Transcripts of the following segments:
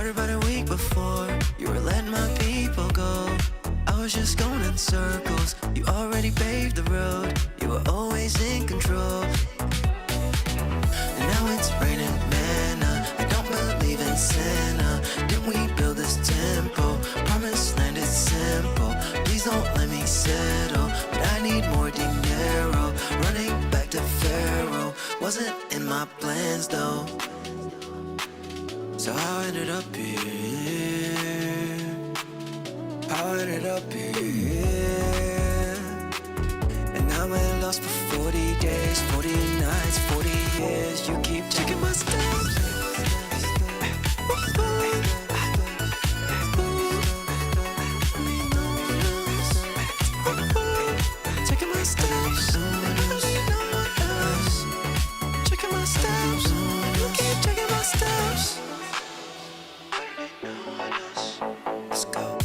started about a week before. You were letting my people go. I was just going in circles. You already paved the road. You were always in control. And now it's raining manna. I don't believe in Santa. Didn't we build this temple? Promised land is simple. Please don't let me settle, but I need more dinero. Running back to Pharaoh wasn't in my plans though. So I ended up here. I ended up here. And I'm at lost for 40 days, 40 nights, 40 years. You keep checking my steps. Checking my steps. Checking my steps. You keep checking my steps. Let's go.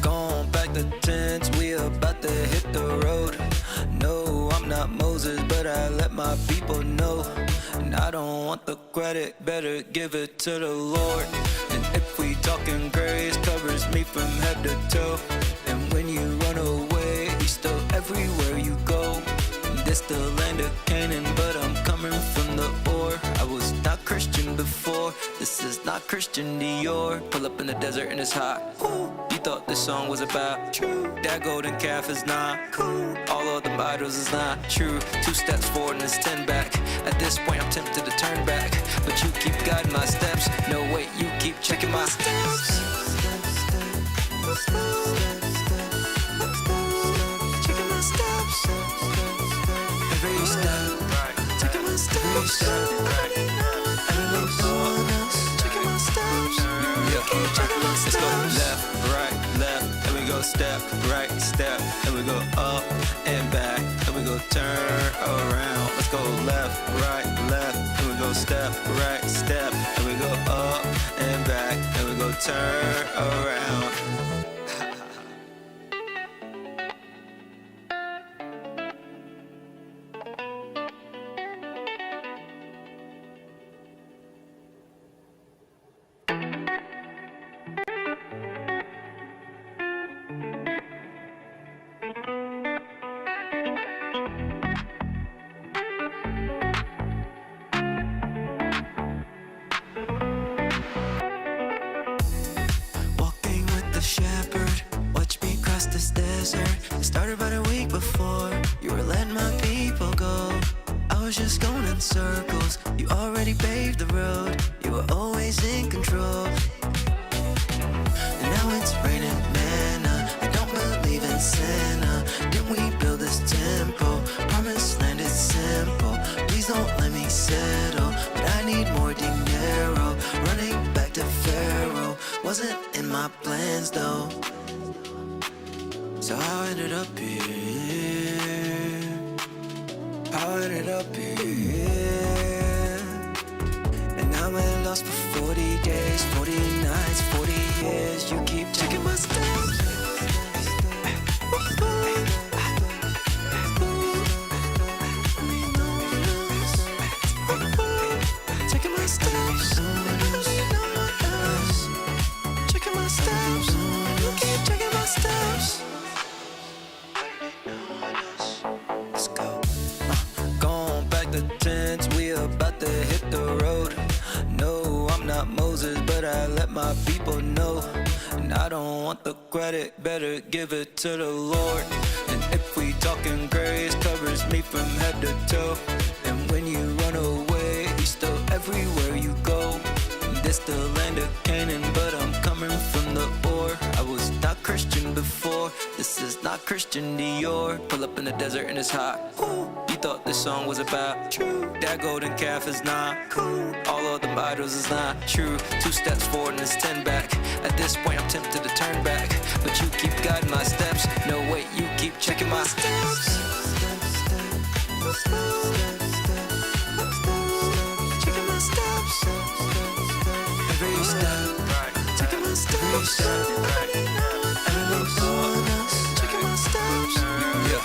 Going back to tents, we about to hit the road. No, I'm not Moses, but I let my people know. And I don't want the credit, better give it to the Lord. And if we talking grace, covers me from head to toe. And when you run away, he's still everywhere you go. And this the land of Canaan, but I'm coming from the ore. I was not Christian before, this is not Christian Dior. Pull up in the desert and it's hot. Ooh, you thought this song was about true. That golden calf is not cool. All of the idols is not true. 2 steps forward and it's 10 back. At this point I'm tempted to turn back, but you keep guiding my steps. No wait, you keep checking my steps. Checking my steps. Every step. Checking my steps. Checking my steps. Checking my steps. Let's go left, right, left, and we go step, right, step, and we go up and back, and we go turn around. Let's go left, right, left, and we go step, right, step, and we go up and back, and we go turn around. Walking with the shepherd, watch me cross this desert. It started about a week before. You were letting my people go. I was just going in circles. You already paved the road. You were always in control. And now it's raining manna. I don't believe in Santa. Didn't we build this temple? Promised land is simple. Please don't let me settle, but I need more dinero. Running back to Pharaoh wasn't in my plans though. So I ended up here. I ended up here. And I'm at lost for 40 days, 40 nights, 40 years. You keep checking my steps. Checking my steps. Checking my steps. You keep checking my steps. Let's go. Going back to tents, we about to hit the road. No, I'm not Moses, but I let my people know. And I don't want the credit, better give it to the Lord. And if we talking grace, covers me from head to toe. And when you run away, he's still everywhere you go. And this the land of Canaan, but I'm coming from the ore. I was not Christian before, this is not Christian Dior. Pull up in the desert and it's hot. Ooh, you thought this song was about true. That golden calf is not cool. All of the idols is not true. 2 steps forward and it's 10 back. At this point I'm tempted to turn back, but you keep guiding my steps. No wait, you keep checking my steps. Checking my steps. Every step. Checking my steps. Checking my steps.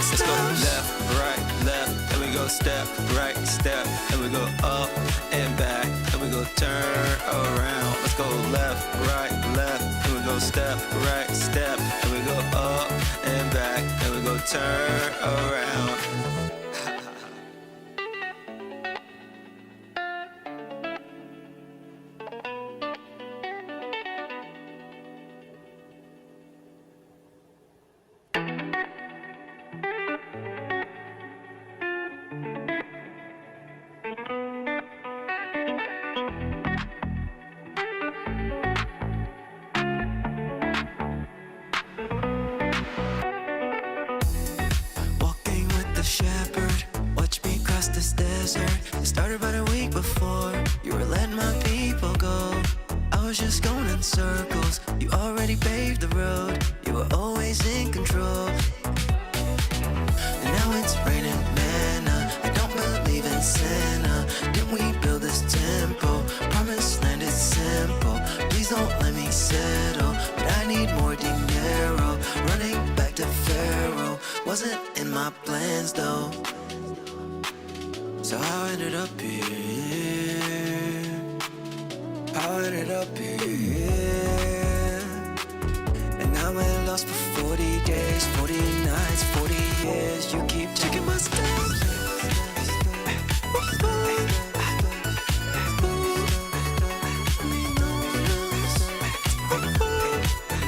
Let's go left, right, left, and we go step, right, step, and we go up and back, and we go turn around. Let's go left, right, left, and we go step, right, step, and we go up and back, and we go turn around. Shepherd, watch me cross this desert. It started about a week before. You were letting my people go. I was just going in circles. You already paved the road. You were always in control. And now it's raining manna. I don't believe in Santa. Didn't we build this temple? Promised land is simple. Please don't let me settle, but I need more dinero. Running back to Pharaoh wasn't in my plans though. So I ended up here. I ended up here. And now I'm lost for 40 days, 40 nights, 40 years. You keep checking my steps.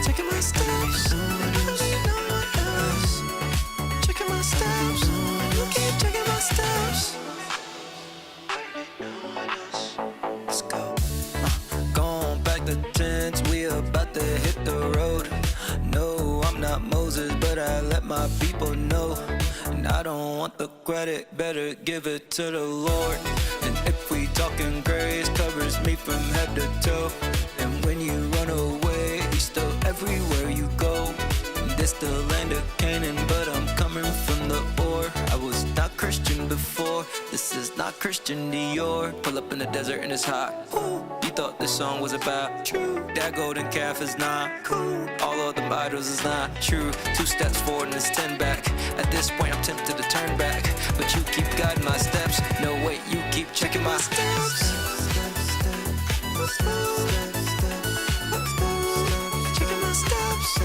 Checking my steps. Checking my steps. You keep checking my steps. Let's go. Going back the tents, we about to hit the road. No, I'm not Moses, but I let my people know. And I don't want the credit, better give it to the Lord. And if we talking grace, covers me from head to toe. And when you run away, he's still everywhere you go. And this the land of Canaan, but I'm coming from the Ur. I was not Christian before, this is not Christian Dior. Pull up in the desert and it's hot. Ooh, you thought this song was about true. That golden calf is not cool. All of them idols is not true. 2 steps forward and it's 10 back. At this point I'm tempted to turn back, but you keep guiding my steps. No wait, you keep checking my steps. Checking my steps.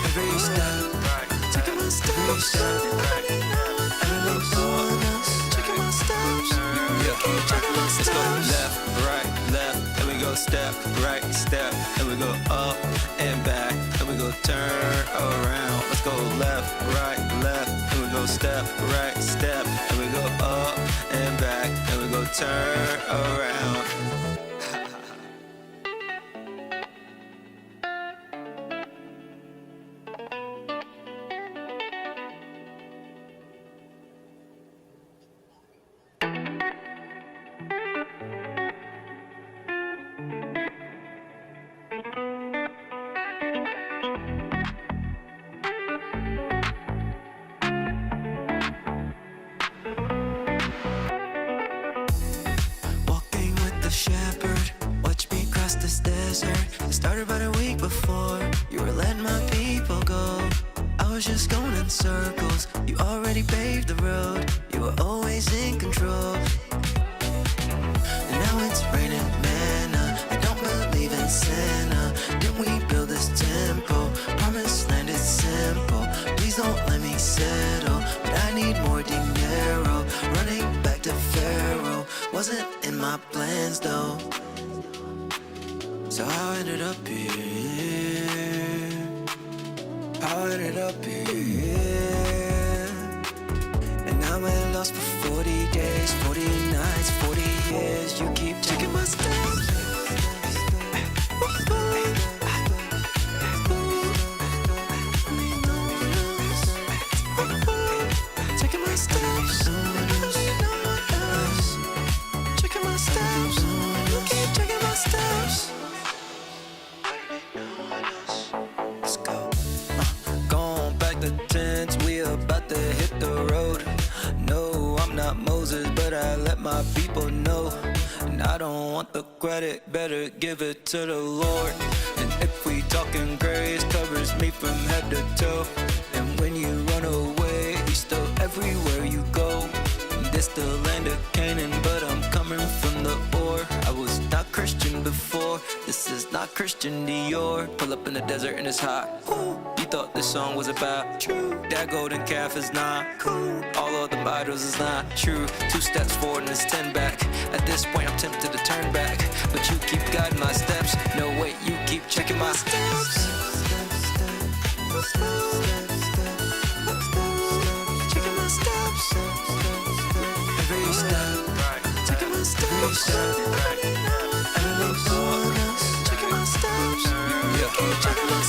Every step. Checking my steps. Checking my steps. Let's go left, right, left, and we go step, right, step, and we go up and back, and we go turn around. Let's go left, right, left, and we go step, right, step, and we go up and back, and we go turn around. Shepherd, watch me cross this desert. It started about a week before. You were letting my people go. I was just going in circles. You already paved the road. You were always in control. And now it's raining manna. I don't believe in Santa. Didn't we build this temple? Promised land is simple. Please don't let me settle, but I need more dinero. Running back to Pharaoh wasn't in my plans though. So I ended up here. I ended up here. And now I'm lost for 40 days, 40 nights, 40 years. You keep checking my steps. Checking my steps. Checking my steps. You keep checking my steps. Let's go. Going back the tents, we about to hit the road. No, I'm not Moses, but I let my people know. And I don't want the credit, better give it to the Lord. And if we talking grace, covers me from head to toe. And when Christian Dior. Pull up in the desert and it's hot. Ooh, you thought this song was about true. That golden calf is not cool. All of the idols is not true. 2 steps forward and it's 10 back. At this point I'm tempted to turn back, but you keep guiding my steps. No wait, you keep checking my steps. Checking my steps. Every step. Checking my steps. Checking my steps.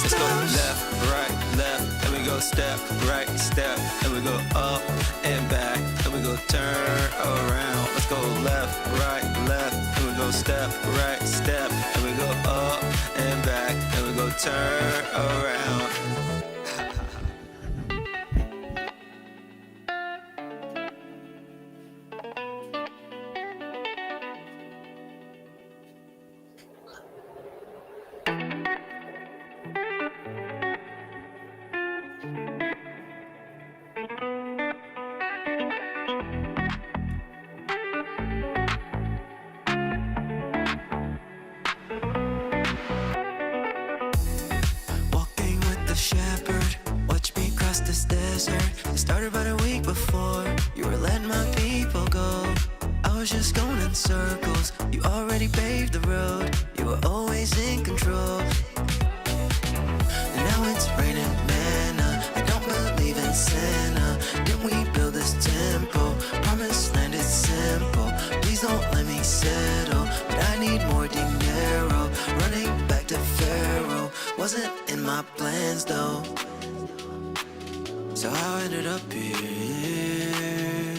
Let's go left, right, left, and we go step, right, step, and we go up and back, and we go turn around. Let's go left, right, left, and we go step, right, step, and we go up and back, and we go turn around. Shepherd, watch me cross this desert. It started about a week before. You were letting my people go. I was just going in circles. You already paved the road. You were always in control. And now it's raining manna. I don't believe in Santa. Didn't we build this temple? Promised land is simple. Please don't let me settle, but I need more dinero. Running back to Pharaoh wasn't in my plans though. So I ended up here.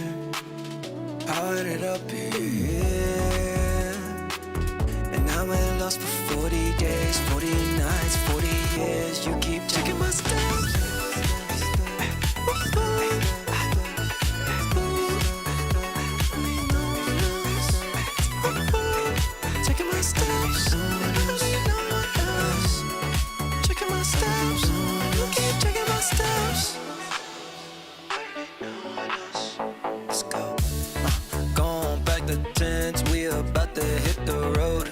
I ended up here. And now I'm lost for 40 days, 40 nights, 40 years. You keep checking my steps. Checking my steps. Checking my steps. You keep checking my steps. Let's go. Going back the tents, we about to hit the road.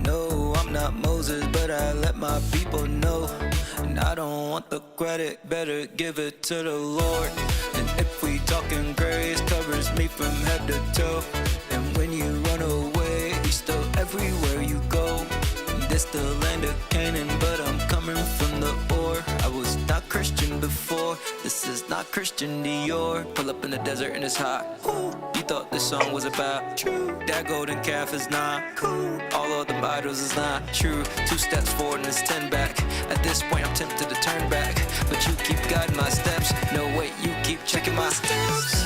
No, I'm not Moses, but I let my people know. And I don't want the credit, better give it to the Lord. And if we talking grace, covers me from head to toe. And when you run away, he's still everywhere you go. This the land of Canaan, but I'm coming from the ore. I was not Christian before, this is not Christian Dior. Pull up in the desert and it's hot. Ooh, you thought this song was about true. That golden calf is not cool. All of the idols is not true. 2 steps forward and it's 10 back. At this point I'm tempted to turn back, but you keep guiding my steps. No wait, you keep checking my steps.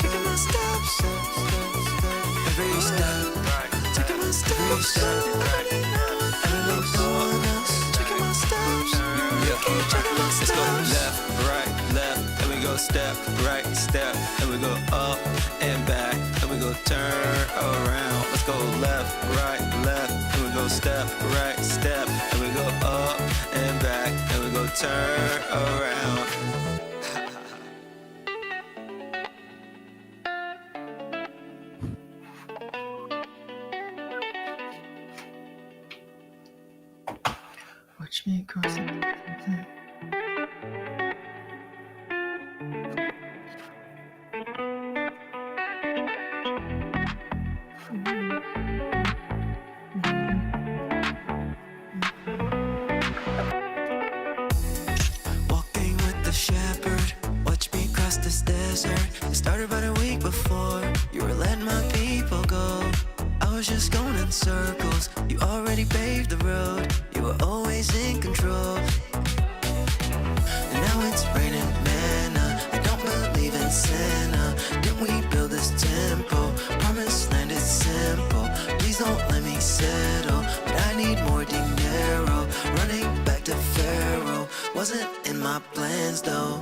Checking my steps. Every step, checking my steps. Checking my steps. Checking my steps. Let's go left, right, left, and we go step, right, step, and we go up and back, and we go turn around. Let's go left, right, left, and we go step, right, step, and we go up and back, and we go turn around. Watch me cross it. Walking with the shepherd, watch me cross this desert. It started about a week before. You were letting my people go. I was just going in circles. You already paved the road. You were always in control. And now it's raining manna. I don't believe in Santa. Didn't we build this temple? Promised land is simple. Please don't let me settle, but I need more dinero. Running back to Pharaoh wasn't in my plans though.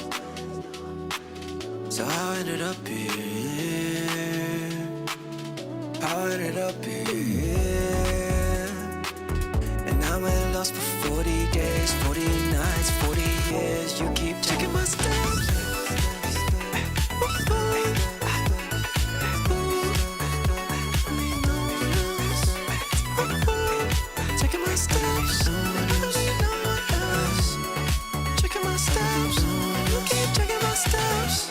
So I ended up here. I ended up here. And I'm lost for 40 days, 40 nights, 40 years. You keep checking my steps. Checking my steps. Checking my steps. You keep checking my steps.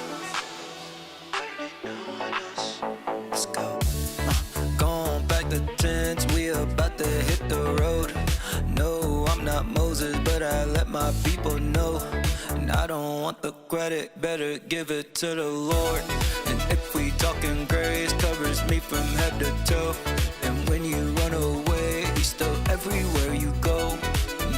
Let's go. Going back the tents, we about to hit the road. No, I'm not Moses, but I let my people know. And I don't want the credit, better give it to the Lord. And if we talking grace, covers me from head to toe. And when you run away, he's still everywhere you go.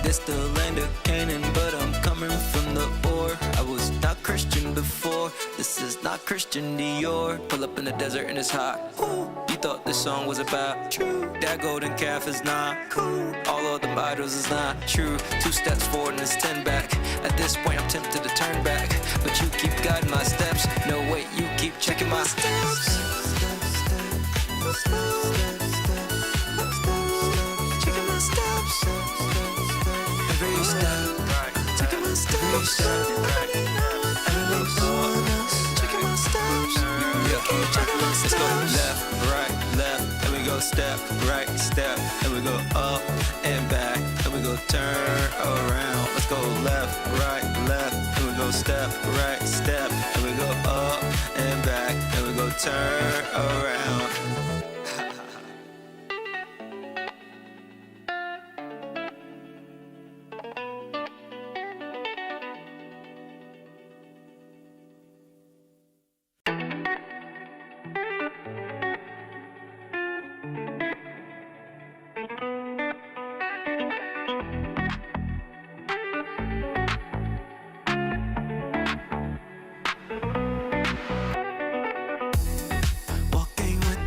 This the land of Canaan, but I'm coming from the Ur. I was not Christian before, this is not Christian Dior. Pull up in the desert and it's hot. Ooh, you thought this song was about true. That golden calf is not cool. All of the idols is not true. 2 steps forward and it's 10 back. At this point I'm tempted to turn back, but you keep guiding my steps. No wait, you keep checking my steps. Checking my steps. Every step, taking my steps. Every bonus, checking my steps. Keep checking my steps. Let's go left, right, left, and we go step, right, step, and we go up and back, and we go turn around. Let's go left, right, left, and we go step, right, step, and we go up and back, and we go turn around.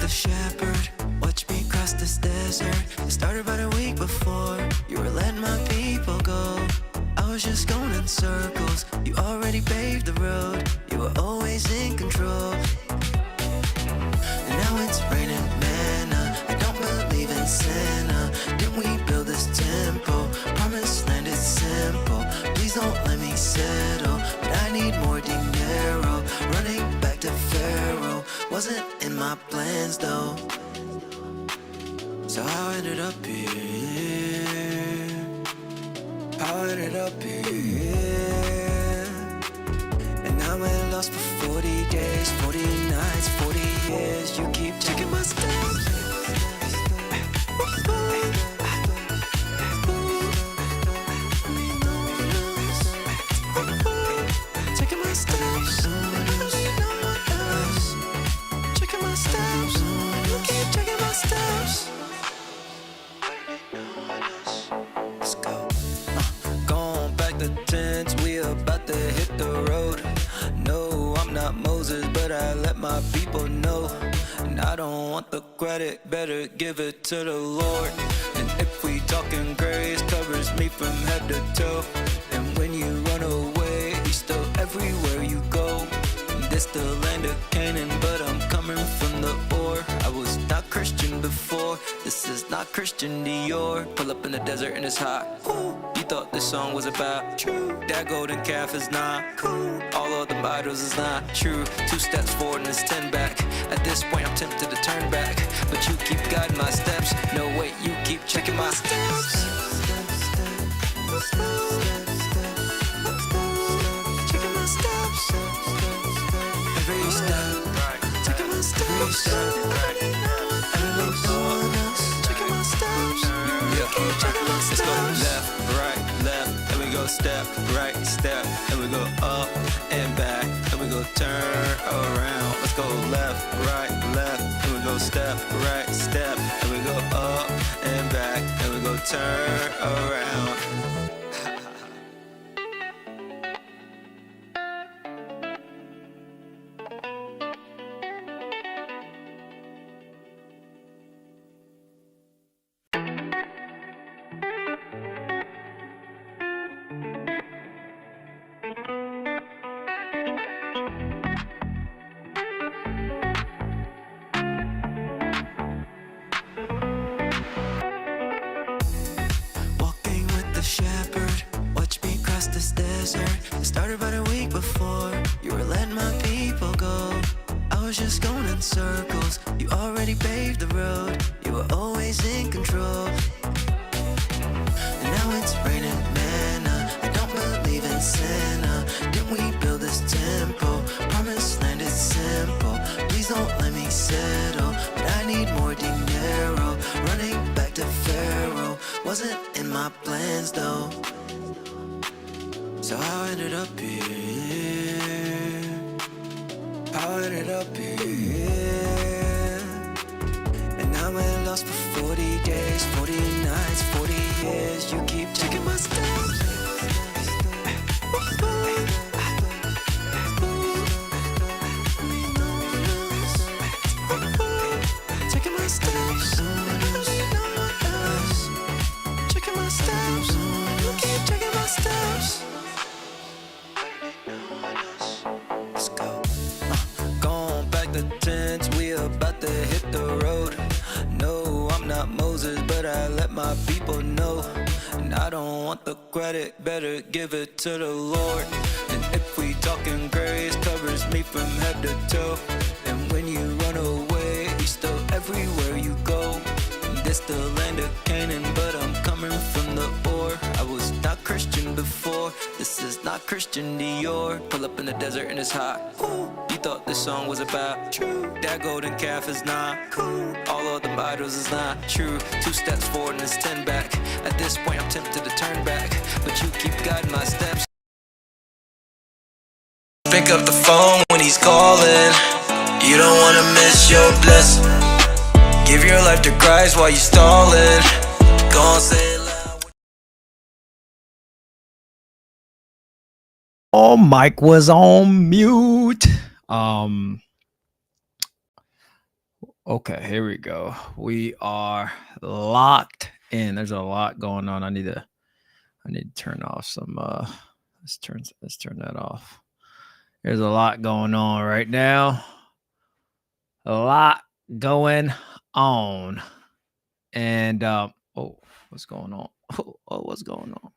Shepherd, watch me cross this desert. It started about a week before you were letting my people go. I was just going in circles. You already paved the road. You were always in control. And now it's raining manna. I don't believe in Santa. Didn't we build this temple? Promised land is simple. Please don't let me settle, but I need more dinero. Running back to Pharaoh wasn't in my plans though. So how I ended up here? How I ended up here? And now I'm lost for 40 days, 40 nights, 40 years. You keep checking my steps. Checking my steps. Checking my steps. You keep checking my steps. Let's go. Going back the tents, we about to hit the road. No, I'm not Moses, but I let my people know. And I don't want the credit, better give it to the Lord. And if we talking grace, covers me from head to toe. And when you run away, he's still everywhere you go. This the land of Canaan, but I'm coming from the Ur. I was not Christian before, this is not Christian Dior. Pull up in the desert and it's hot. Ooh, you thought this song was about true. That golden calf is not cool. All of the idols is not true. 2 steps forward and it's 10 back. At this point I'm tempted to turn back, but you keep guiding my steps. No wait, you keep checking my steps. Checking my steps. Every step, taking my steps. Every bonus, checking my steps. Keep checking my steps. Let's go left, right, left, and we go step, right, step, and we go up and back, and we go turn around. Let's go left, right, left, and we go step, right, step, and we go up and back, and we go turn around. Shepherd, watch me cross this desert. It started about a week before you were letting my people go. I was just going in circles. You already paved the road. You were always in control. wasn't in my plans though. So I ended up here. I ended up here. And now we're lost for 40 days, 40 nights, 40 years. You keep checking my steps. Checking my steps. Checking my steps. You keep checking my steps. Let's go. Going back the tents, we about to hit the road. No, I'm not Moses, but I let my people know. And I don't want the credit, better give it to the Lord. And if we talking grace, covers me from head to toe. And when you run away, he's still everywhere you go. And this the land of Canaan, but I'm coming from the Ur. I was not Christian before, this is not Christian Dior. Pull up in the desert and it's hot. Ooh, you thought this song was about true. That golden calf is not cool. All of them idols is not true. 2 steps forward and it's 10 back. At this point I'm tempted to turn back, but you keep guiding my steps. Pick up the phone when he's calling. You don't wanna miss your blessing. Give your life to Christ while you stalling. Go on, say it loud. Oh, Mike was on mute. Okay, here we go. We are locked in. There's a lot going on. I need to turn off some let's turn that off. There's a lot going on right now. A lot going on. And oh, what's going on? Oh, what's going on?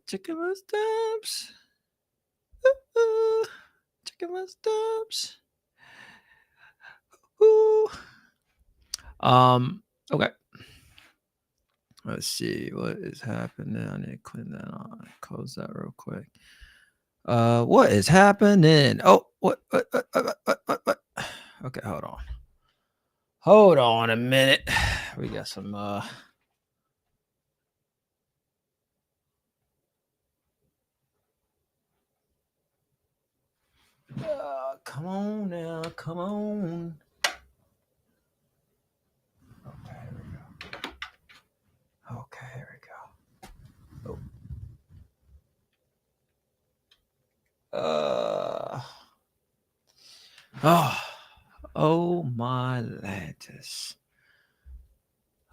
Checking my steps. Checking my steps. Ooh. Okay. Let's see what is happening. I need to clean that on. Close that real quick. What is happening? Oh, what? Okay, hold on. Hold on a minute. We got some come on now, come on. Okay, here we go. Okay, here we go. Oh my lattice.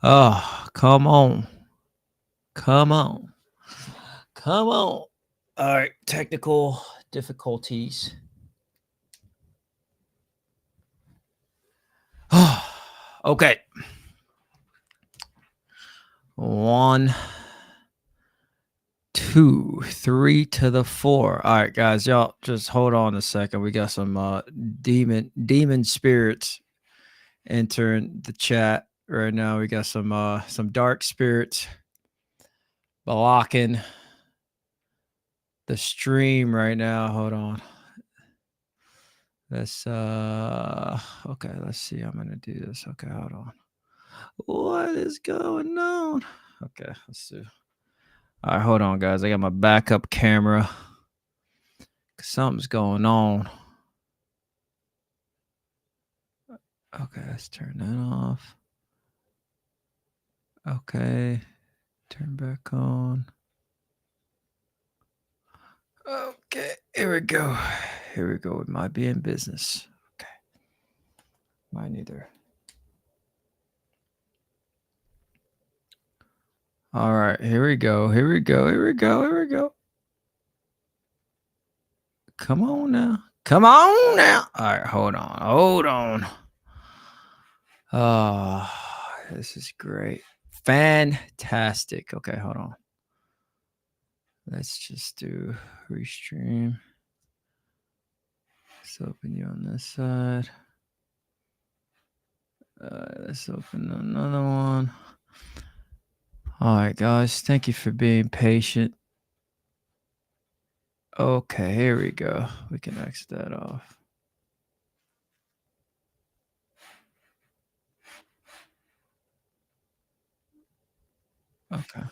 Oh, come on. Come on. Come on. All right, technical difficulties. Okay. 1, 2, 3 to the 4. All right, guys, y'all just hold on a second. We got some demon spirits entering the chat right now. We got some dark spirits blocking the stream right now. Hold on. Let's okay, let's see. I'm gonna do this. Okay, hold on. What is going on? Okay, let's see. All right, hold on, guys. I got my backup camera. Something's going on. Okay, let's turn that off. Okay, turn back on. Okay, here we go. Here we go. It might be in business. Okay. Mine either. All right, here we go. Here we go. Here we go. Here we go. Come on now. Come on now. All right, hold on. Hold on. Oh, this is great. Fantastic. Okay, hold on. Let's just do restream. Let's open you on this side. Let's open another one. All right, guys. Thank you for being patient. Okay, here we go. We can X that off. Okay.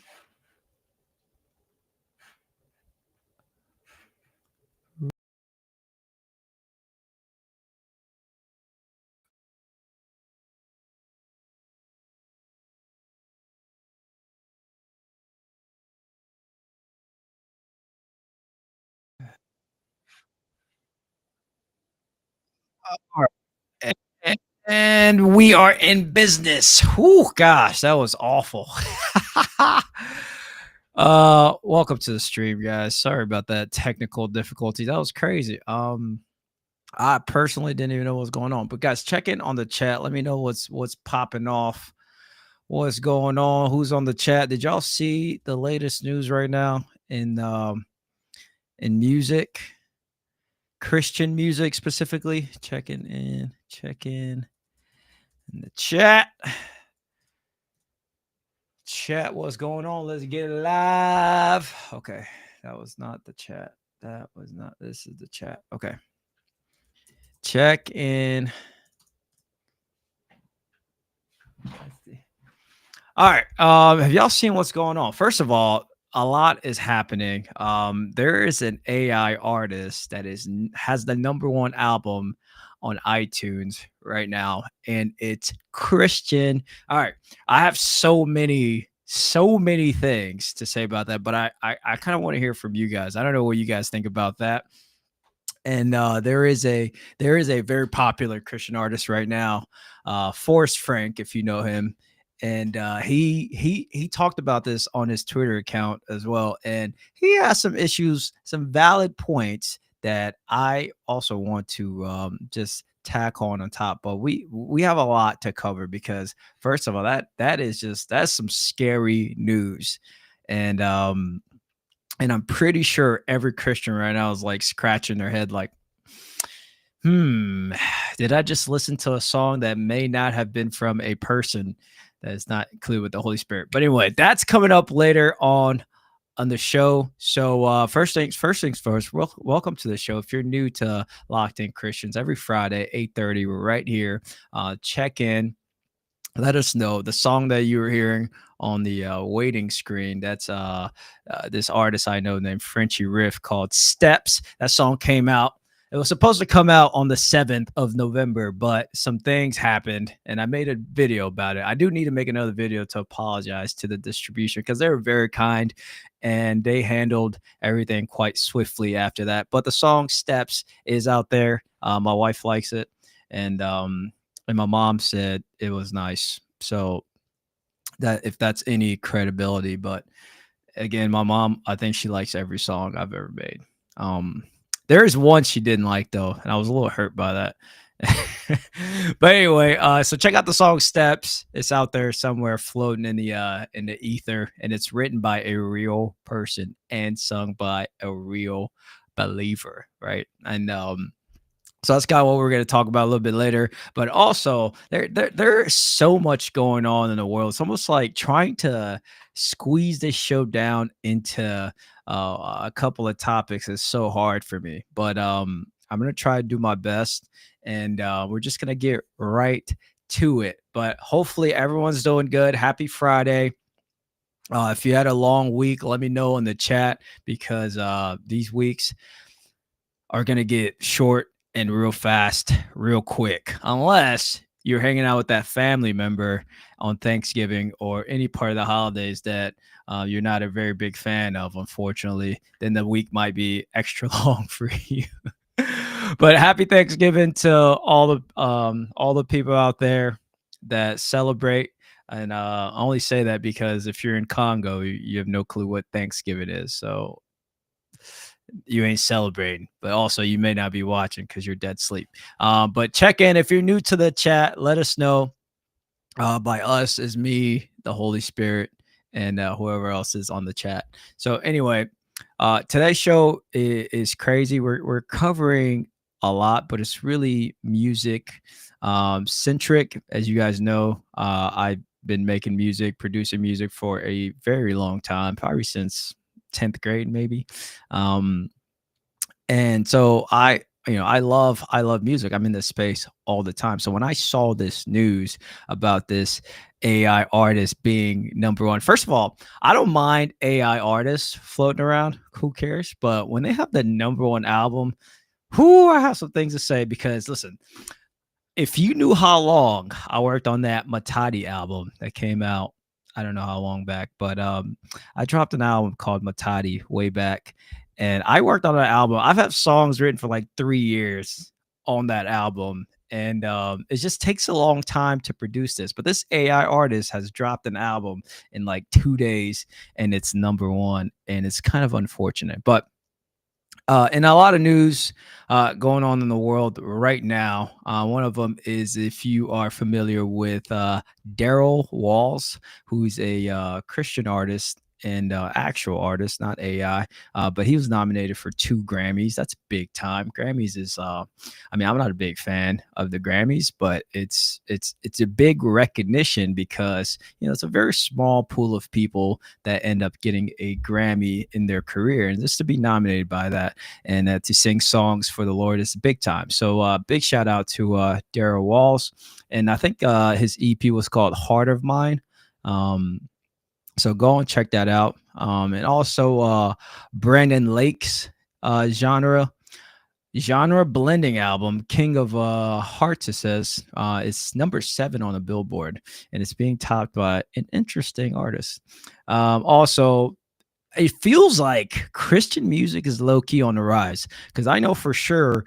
All right. And we are in business. Whew, gosh, that was awful. Welcome to the stream, guys. Sorry about that technical difficulty. That was crazy. I personally didn't even know what was going on. But guys, check in on the chat. Let me know what's popping off, what's going on, who's on the chat. Did y'all see the latest news right now in music, Christian music specifically? Check in the chat. Chat, what's going on? Let's get it live. Okay, that was not the chat. That was not. This is the chat. Okay, check in. Let's see. All right. Have y'all seen what's going on? First of all, a lot is happening. There is an AI artist that has the number one album on iTunes right now, and it's Christian. All right. I have so many things to say about that, but I kind of want to hear from you guys. I don't know what you guys think about that. And there is a very popular Christian artist right now, Forrest Frank, if you know him, and he talked about this on his Twitter account as well, and he has some issues, some valid points that I also want to just tack on top. But we have a lot to cover because first of all, that's some scary news, and and I'm pretty sure every Christian right now is like scratching their head, like, did I just listen to a song that may not have been from a person that is not included with the Holy Spirit? But anyway, that's coming up later on the show. So first things first, welcome to the show. If you're new to Locked In Christians, every Friday, 8:30, we're right here. Check in, let us know the song that you were hearing on the waiting screen. That's this artist I know named Frenchy Riff called Steps. That song came out. It was supposed to come out on the 7th of November, but some things happened and I made a video about it. I do need to make another video to apologize to the distribution because they were very kind and they handled everything quite swiftly after that. But the song Steps is out there. My wife likes it. And my mom said it was nice. So that if that's any credibility, but again, my mom, I think she likes every song I've ever made. There is one she didn't like though, and I was a little hurt by that. But anyway, so check out the song Steps. It's out there somewhere floating in the ether, and it's written by a real person and sung by a real believer, right? And so that's kind of what we're going to talk about a little bit later. But also, there's so much going on in the world. It's almost like trying to squeeze this show down into a couple of topics is so hard for me. But I'm going to try to do my best, and we're just going to get right to it. But hopefully, everyone's doing good. Happy Friday. If you had a long week, let me know in the chat because these weeks are going to get short and real fast, real quick, unless you're hanging out with that family member on Thanksgiving or any part of the holidays that you're not a very big fan of, unfortunately, then the week might be extra long for you. But happy Thanksgiving to all the people out there that celebrate. And I only say that because if you're in Congo, you have no clue what Thanksgiving is. So you ain't celebrating, but also you may not be watching because you're dead sleep. But check in if you're new to the chat. Let us know. By us is me, the Holy Spirit, and whoever else is on the chat. So anyway, today's show is crazy. We're covering a lot, but it's really music centric. As you guys know, I've been making music, producing music for a very long time, probably since 10th grade, maybe. And so I love music. I'm in this space all the time. So when I saw this news about this AI artist being number one, first of all, I don't mind AI artists floating around. Who cares? But when they have the number one album, who I have some things to say because listen, if you knew how long I worked on that Matati album that came out, I don't know how long back, but I dropped an album called Matati way back, and I worked on that album. I've had songs written for like 3 years on that album, and it just takes a long time to produce this. But this AI artist has dropped an album in like 2 days, and it's number one, and it's kind of unfortunate, but and a lot of news going on in the world right now. One of them is if you are familiar with Daryl Walls, who's a Christian artist and actual artist, not AI. But he was nominated for 2 Grammys. That's big time. Grammys is, I mean, I'm not a big fan of the Grammys, but it's a big recognition because it's a very small pool of people that end up getting a Grammy in their career, and just to be nominated by that and to sing songs for the Lord is big time. So big shout out to Daryl Walls, and I think his EP was called Heart of Mine. So go and check that out. And also Brandon Lake's genre blending album, King of Hearts, it says. It's number 7 on the Billboard, and it's being topped by an interesting artist. Also, it feels like Christian music is low key on the rise because I know for sure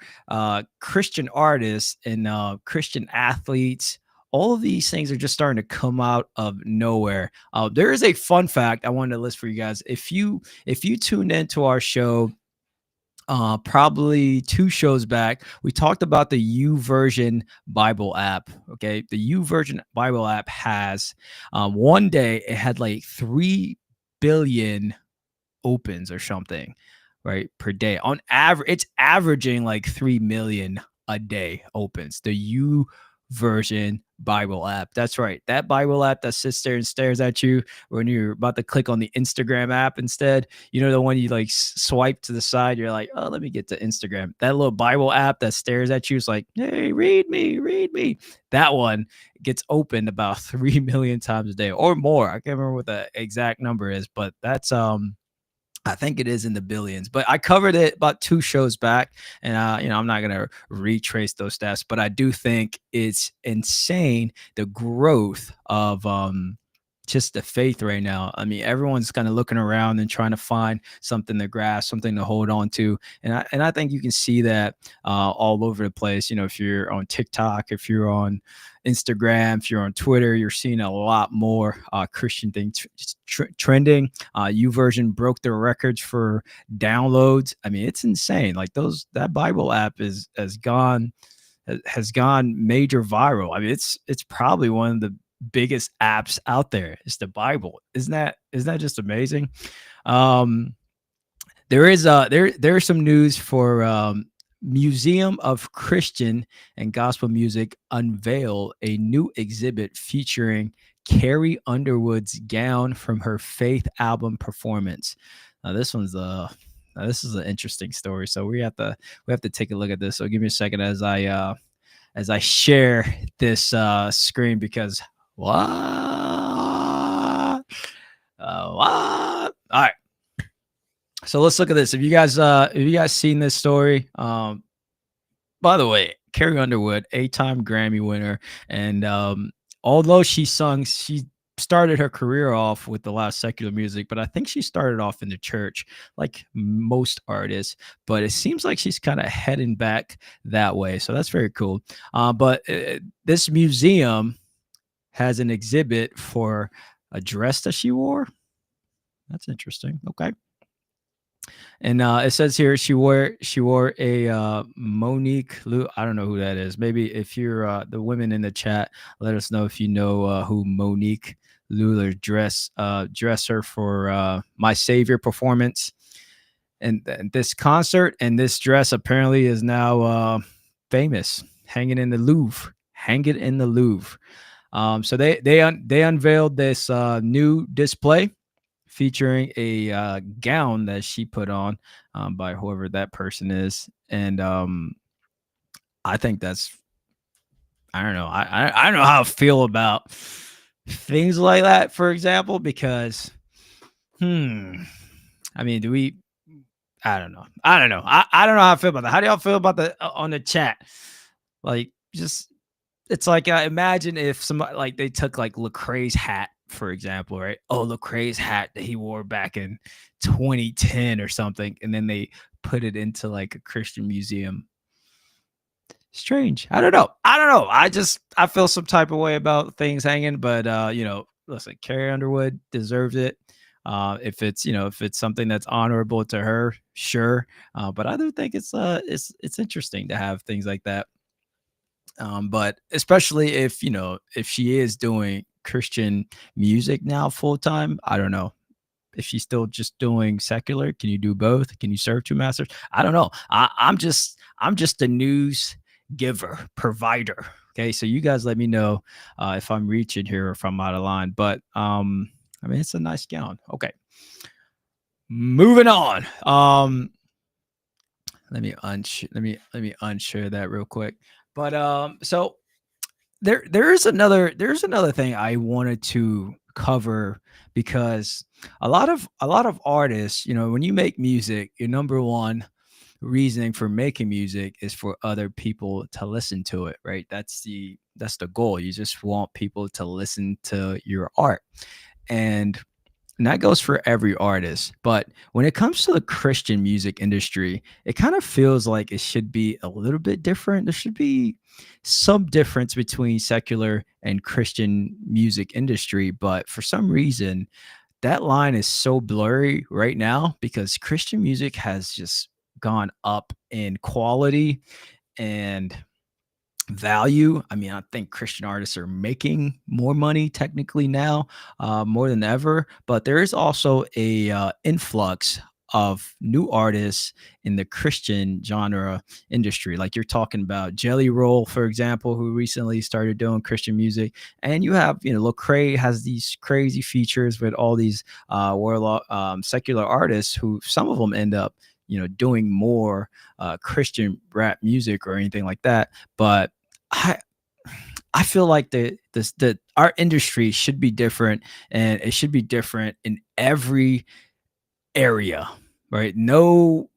Christian artists and Christian athletes, all of these things are just starting to come out of nowhere. There is a fun fact I wanted to list for you guys. If you tuned into our show, probably 2 shows back, we talked about the YouVersion Bible app. Okay, the YouVersion Bible app has one day it had like 3 billion opens or something, right, per day. On average, it's averaging like 3 million a day opens. The YouVersion Bible app. That's right. That Bible app that sits there and stares at you when you're about to click on the Instagram app instead. The one you like swipe to the side. You're like, oh, let me get to Instagram. That little Bible app that stares at you is like, hey, read me, read me. That one gets opened about 3 million times a day or more. I can't remember what the exact number is, but that's I think it is in the billions, but I covered it about 2 shows back, and I'm not gonna retrace those stats, but I do think it's insane the growth of just the faith right now. I mean, everyone's kind of looking around and trying to find something to grasp, something to hold on to, and I think you can see that all over the place. If you're on TikTok, if you're on Instagram, if you're on Twitter, you're seeing a lot more Christian things trending. YouVersion broke their records for downloads. I mean, it's insane. Like that Bible app has gone major viral. I mean, it's probably one of the biggest apps out there. It's the Bible. Isn't that just amazing? There is there's some news for Museum of Christian and Gospel Music unveil a new exhibit featuring Carrie Underwood's gown from her Faith album performance. Now this is an interesting story. So we have to take a look at this. So give me a second as I share this screen because what? All right. So let's look at this. If you guys seen this story, by the way, Carrie Underwood, 8-time Grammy winner, and although she started her career off with a lot of secular music, but I think she started off in the church like most artists, but it seems like she's kind of heading back that way. So that's very cool. But this museum has an exhibit for a dress that she wore. That's interesting. Okay. And it says here she wore a Monique Lou. I don't know who that is. Maybe if you're the women in the chat, let us know if you know who Monique Luller dresser for My Savior performance. And this concert and this dress apparently is now famous, hanging in the Louvre. So they unveiled this new display featuring a gown that she put on by whoever that person is, and I think that's I don't know. I don't know how I feel about things like that, for example, because hmm, I mean, do we? I don't know. I don't know. I don't know how I feel about that. How do y'all feel about the on the chat? Like, just it's like imagine if somebody like they took like Lecrae's hat, for example, right? Oh, Lecrae's hat that he wore back in 2010 or something, and then they put it into like a Christian museum. Strange. I don't know. I don't know. I feel some type of way about things hanging, but listen, Carrie Underwood deserves it. If it's if it's something that's honorable to her, sure. But I do think it's interesting to have things like that. But especially if if she is doing Christian music now full time, I don't know if she's still just doing secular. Can you do both? Can you serve two masters? I don't know. I'm just a news giver, provider. Okay, so you guys let me know if I'm reaching here or if I'm out of line. But I mean, it's a nice gown. Okay, moving on. Let me unshare that real quick. But so there's another thing I wanted to cover because a lot of artists, when you make music, your number one reasoning for making music is for other people to listen to it, right? That's the goal. You just want people to listen to your art. And that goes for every artist. But when it comes to the Christian music industry, it kind of feels like it should be a little bit different. There should be some difference between secular and Christian music industry. But for some reason, that line is so blurry right now because Christian music has just gone up in quality and value. I mean, I think Christian artists are making more money technically now, more than ever. But there is also a influx of new artists in the Christian genre industry. Like you're talking about Jelly Roll, for example, who recently started doing Christian music, and you have Lecrae has these crazy features with all these world secular artists who some of them end up doing more Christian rap music or anything like that. But I I feel like the our industry should be different, and it should be different in every area, right? No,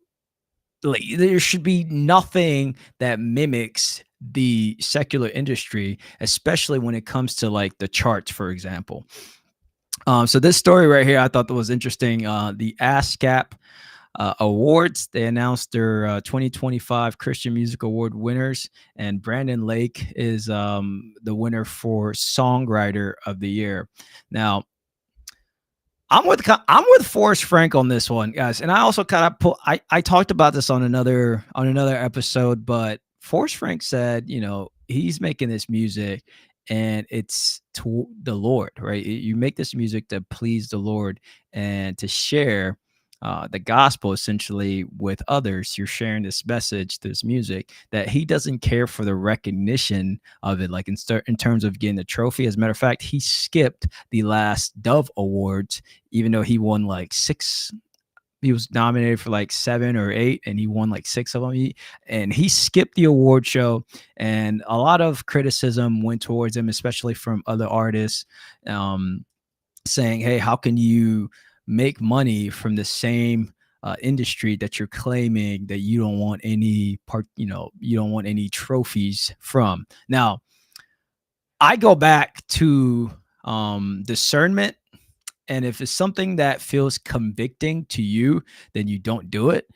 like there should be nothing that mimics the secular industry, especially when it comes to like the charts, for example. So this story right here, I thought that was interesting. The ASCAP awards. They announced their 2025 Christian Music Award winners, and Brandon Lake is the winner for Songwriter of the Year. Now, I'm with Forrest Frank on this one, guys, and I also kind of I talked about this on another episode, but Forrest Frank said he's making this music and it's to the Lord, right? You make this music to please the Lord and to share the gospel essentially with others. You're sharing this message, this music that he doesn't care for the recognition of it, like in terms of getting the trophy. As a matter of fact, he skipped the last Dove Awards, even though he won like six. He was nominated for like 7 or 8, and he won like 6 of them. And he skipped the award show, and a lot of criticism went towards him, especially from other artists. Um, Saying, "Hey, how can you make money from the same industry that you're claiming that you don't want any part, you don't want any trophies from?" Now, I go back to discernment, and if it's something that feels convicting to you, then you don't do it.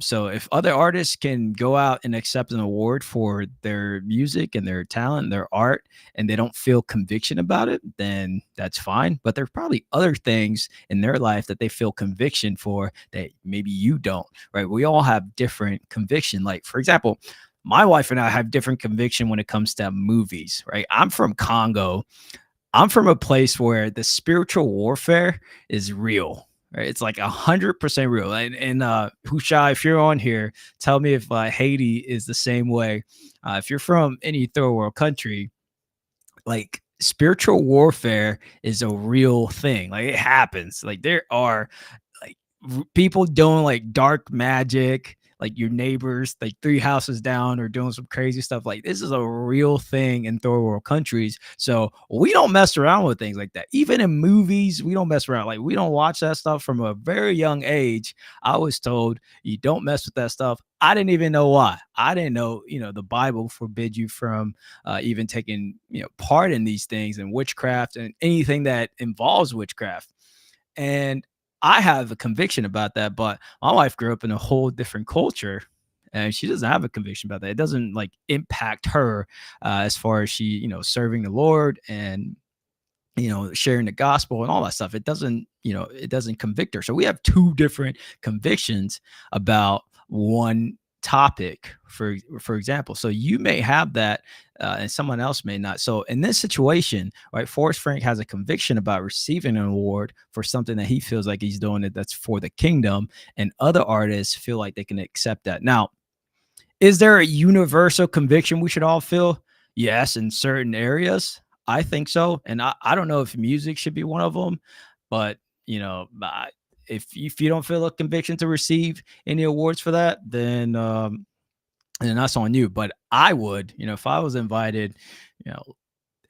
So if other artists can go out and accept an award for their music and their talent, their art, and they don't feel conviction about it, then that's fine. But there's probably other things in their life that they feel conviction for that maybe you don't, right? We all have different conviction. Like, for example, my wife and I have different conviction when it comes to movies, right? I'm from Congo. I'm from a place where the spiritual warfare is real, right? It's like 100% real. And Hushai, if you're on here, tell me if Haiti is the same way. If you're from any third world country, like spiritual warfare is a real thing. Like it happens. Like there are like people doing like dark magic, like your neighbors, like three houses down, or doing some crazy stuff. Like this is a real thing in third world countries. So we don't mess around with things like that. Even in movies, we don't mess around. Like we don't watch that stuff from a very young age. I was told you don't mess with that stuff. I didn't even know why. I didn't know, the Bible forbid you from even taking, part in these things and witchcraft and anything that involves witchcraft. And I have a conviction about that, but my wife grew up in a whole different culture and she doesn't have a conviction about that. It doesn't like impact her as far as she, serving the Lord and sharing the gospel and all that stuff. It doesn't, it doesn't convict her. So we have two different convictions about one topic, for example. So you may have that and someone else may not. So in this situation, right, Forrest Frank has a conviction about receiving an award for something that he feels like he's doing it that's for the kingdom, and other artists feel like they can accept that. Now, is there a universal conviction we should all feel? Yes, in certain areas. I think so. And I don't know if music should be one of them, but if you don't feel a conviction to receive any awards for that, then and that's on you. But I would, if I was invited, you know,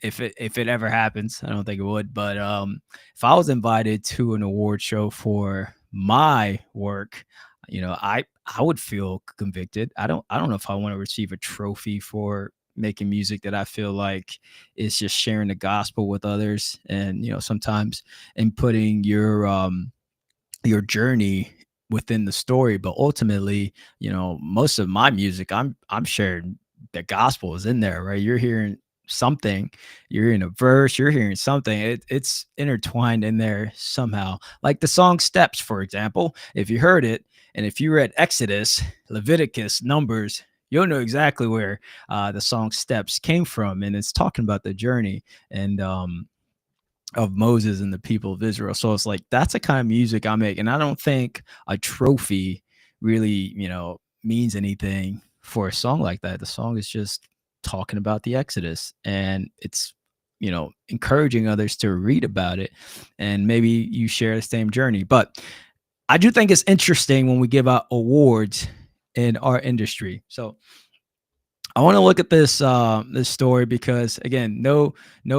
if it ever happens, I don't think it would, but if I was invited to an award show for my work, I would feel convicted. I don't know if I want to receive a trophy for making music that I feel like is just sharing the gospel with others, and sometimes inputting your journey within the story. But ultimately, most of my music, I'm sharing the gospel is in there, right? You're hearing something, you're hearing a verse, you're hearing something. It's intertwined in there somehow. Like the song Steps, for example. If you heard it, and if you read Exodus, Leviticus, Numbers, you'll know exactly where the song Steps came from. And it's talking about the journey and of Moses and the people of Israel. So it's like that's the kind of music I make. And I don't think a trophy really, means anything for a song like that. The song is just talking about the Exodus, and it's encouraging others to read about it, and maybe you share the same journey. But I do think it's interesting when we give out awards in our industry. So I want to look at this story because again, no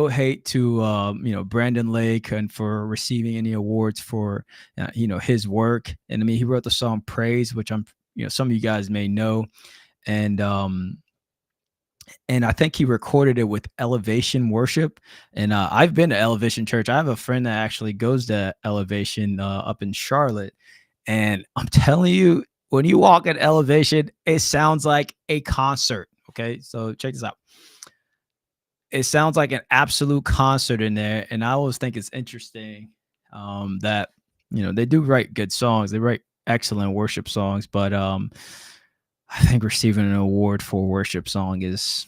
hate to Brandon Lake and for receiving any awards for his work. And I mean, he wrote the song Praise, which I'm some of you guys may know, and I think he recorded it with Elevation Worship. And I've been to Elevation Church. I have a friend that actually goes to Elevation up in Charlotte, and I'm telling you, when you walk at Elevation, it sounds like a concert. Okay, so check this out. It sounds like an absolute concert in there, and I always think it's interesting that they do write good songs. They write excellent worship songs, but I think receiving an award for a worship song it's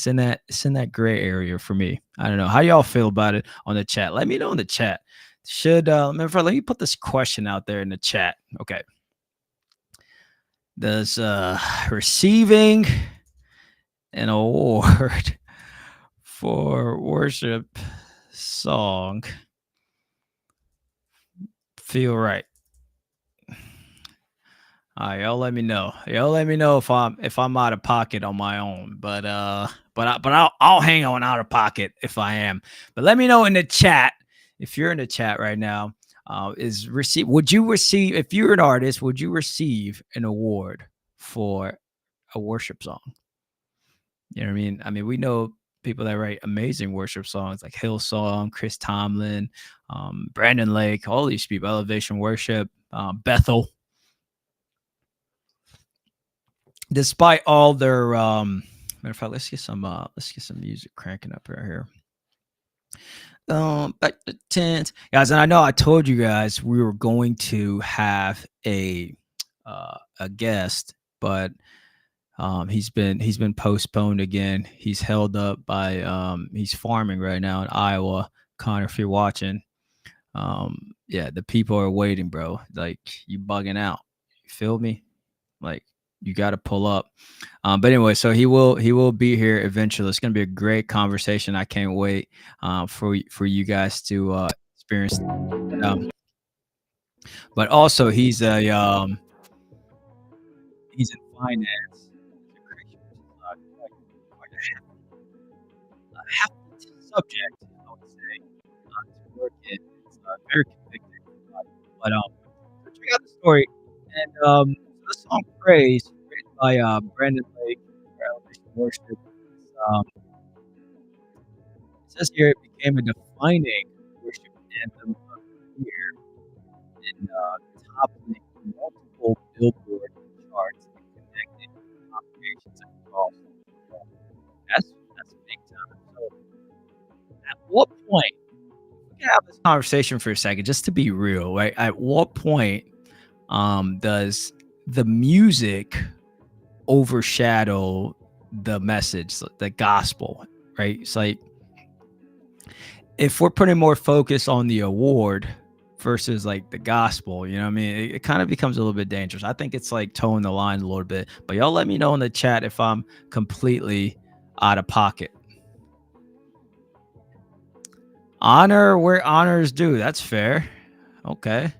in that gray area for me. I don't know how y'all feel about it on the chat. Let me know in the chat. Let me put this question out there in the chat. Okay. Does receiving an award for worship song feel right? All right, y'all let me know. Y'all let me know if I'm out of pocket on my own. I'll hang on out of pocket if I am. But let me know in the chat if you're in the chat right now. Would you receive, if you're an artist, would you receive an award for a worship song? You know what I mean? I mean, we know people that write amazing worship songs like Hillsong, Chris Tomlin, Brandon Lake, all these people, Elevation Worship, Bethel. Despite all their matter of fact, let's get some music cranking up right here. Back to 10s, guys, and I know I told you guys we were going to have a guest, but he's been postponed again. He's held up by he's farming right now in Iowa. Connor, if you're watching, yeah, the people are waiting, bro. Like, you bugging out. You feel me? Like, you got to pull up. But anyway, so he will be here eventually. It's going to be a great conversation. I can't wait for you guys to experience. But also, he's a he's in finance. He's a Christian, which is quite a hefty subject, I would say, to work in. It's very convicting. But so check out the story. And the song "Praise," written by Brandon Lake for Elevation Worship, it says here it became a defining worship anthem of the year and toppling multiple Billboard charts and connecting congregations across the world. That's big time. So, at what point? We can have this conversation for a second, just to be real, right? At what point does the music overshadow the message, the gospel, right? It's like if we're putting more focus on the award versus like the gospel, you know what I mean? It kind of becomes a little bit dangerous. I think it's like towing the line a little bit. But y'all let me know in the chat if I'm completely out of pocket. Honor where honors due. That's fair. Okay.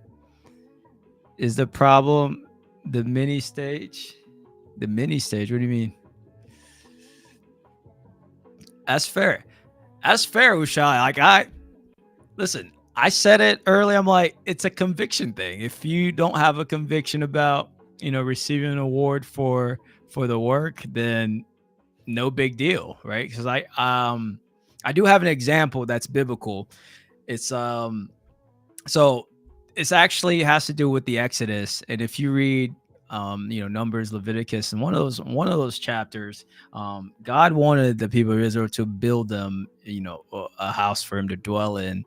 Is the problem the mini stage? The mini stage? What do you mean? That's fair. That's fair, Ushai. Like listen, I said it early. I'm like, it's a conviction thing. If you don't have a conviction about, receiving an award for the work, then no big deal, right? Because I do have an example that's biblical. It's so it's actually has to do with the Exodus, and if you read Numbers, Leviticus, and one of those chapters, God wanted the people of Israel to build them a house for him to dwell in,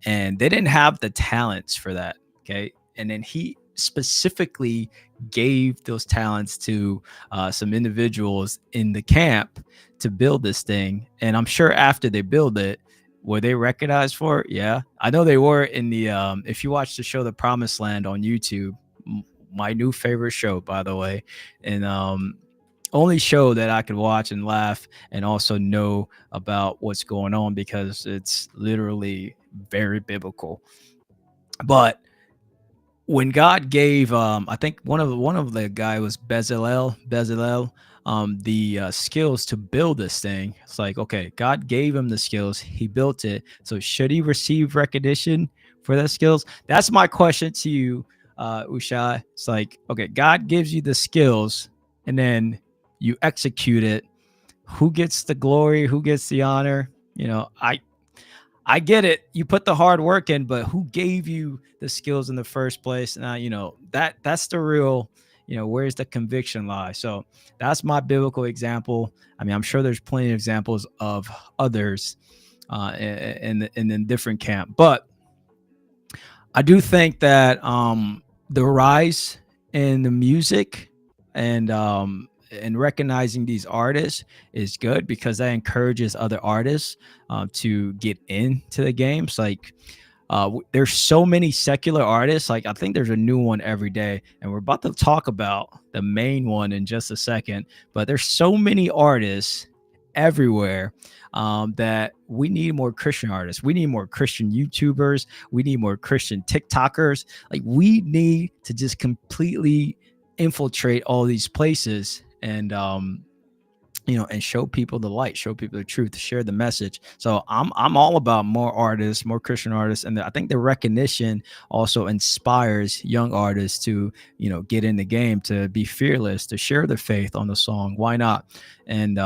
and they didn't have the talents for that. Okay, and then he specifically gave those talents to some individuals in the camp to build this thing. And I'm sure after they build it, were they recognized for it? Yeah, I know they were in the if you watch the show The Promised Land on YouTube, my new favorite show, by the way, and only show that I could watch and laugh and also know about what's going on, because it's literally very biblical. But when God gave, I think one of the guy was Bezalel, the skills to build this thing. It's like, okay, God gave him the skills, he built it. So should he receive recognition for that skills? That's my question to you, Ushai. It's like, okay, God gives you the skills and then you execute it. Who gets the glory? Who gets the honor? I get it. You put the hard work in, but who gave you the skills in the first place? Now, that's the real, where's the conviction lie? So that's my biblical example. I mean, I'm sure there's plenty of examples of others in different camp, but I do think that the rise in the music and recognizing these artists is good, because that encourages other artists to get into the games. Like there's so many secular artists. Like I think there's a new one every day, and we're about to talk about the main one in just a second. But there's so many artists everywhere that we need more Christian artists. We need more Christian YouTubers. We need more Christian TikTokers. Like we need to just completely infiltrate all these places and and show people the light, show people the truth, share the message. So I'm all about more artists, more Christian artists, and I think the recognition also inspires young artists to get in the game, to be fearless, to share their faith on the song. Why not? And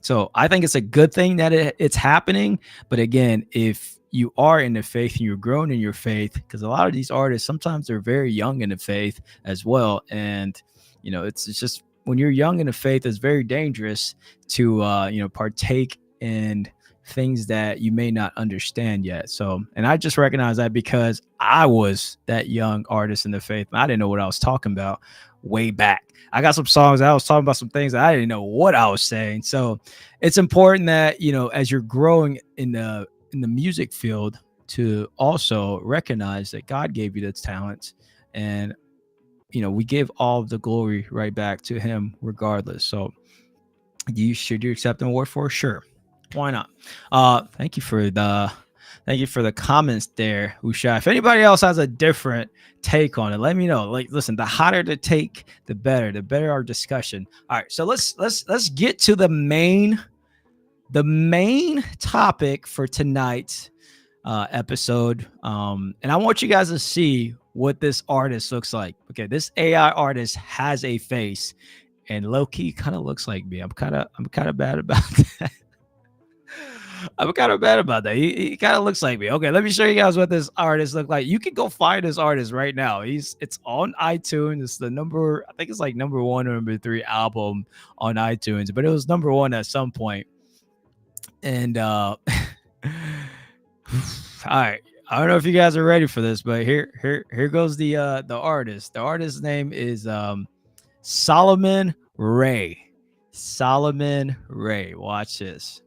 so I think it's a good thing that it's happening. But again, if you are in the faith and you're growing in your faith, because a lot of these artists sometimes they're very young in the faith as well, and it's just when you're young in the faith, it's very dangerous to partake in things that you may not understand yet. So, and I just recognize that because I was that young artist in the faith. I didn't know what I was talking about way back. I got some songs I was talking about some things that I didn't know what I was saying. So it's important that as you're growing in the music field, to also recognize that God gave you those talents, and we give all of the glory right back to him regardless. So should you accept an award for it? Sure. Why not? Thank you for the Thank you for the comments there, Usha. If anybody else has a different take on it, let me know. Like, listen, the hotter the take, the better. The better our discussion. All right, so let's get to the main topic for tonight's episode. And I want you guys to see what this artist looks like. Okay, this AI artist has a face, and low key kind of looks like me. I'm kind of bad about that. I'm kind of bad about that. He kind of looks like me. Okay, let me show you guys what this artist look like. You can go find this artist right now. It's on iTunes. It's the number, I think it's like number 1 or number 3 album on iTunes, but it was number 1 at some point. And all right. I don't know if you guys are ready for this, but here goes the artist. The artist's name is Solomon Ray. Solomon Ray. Watch this.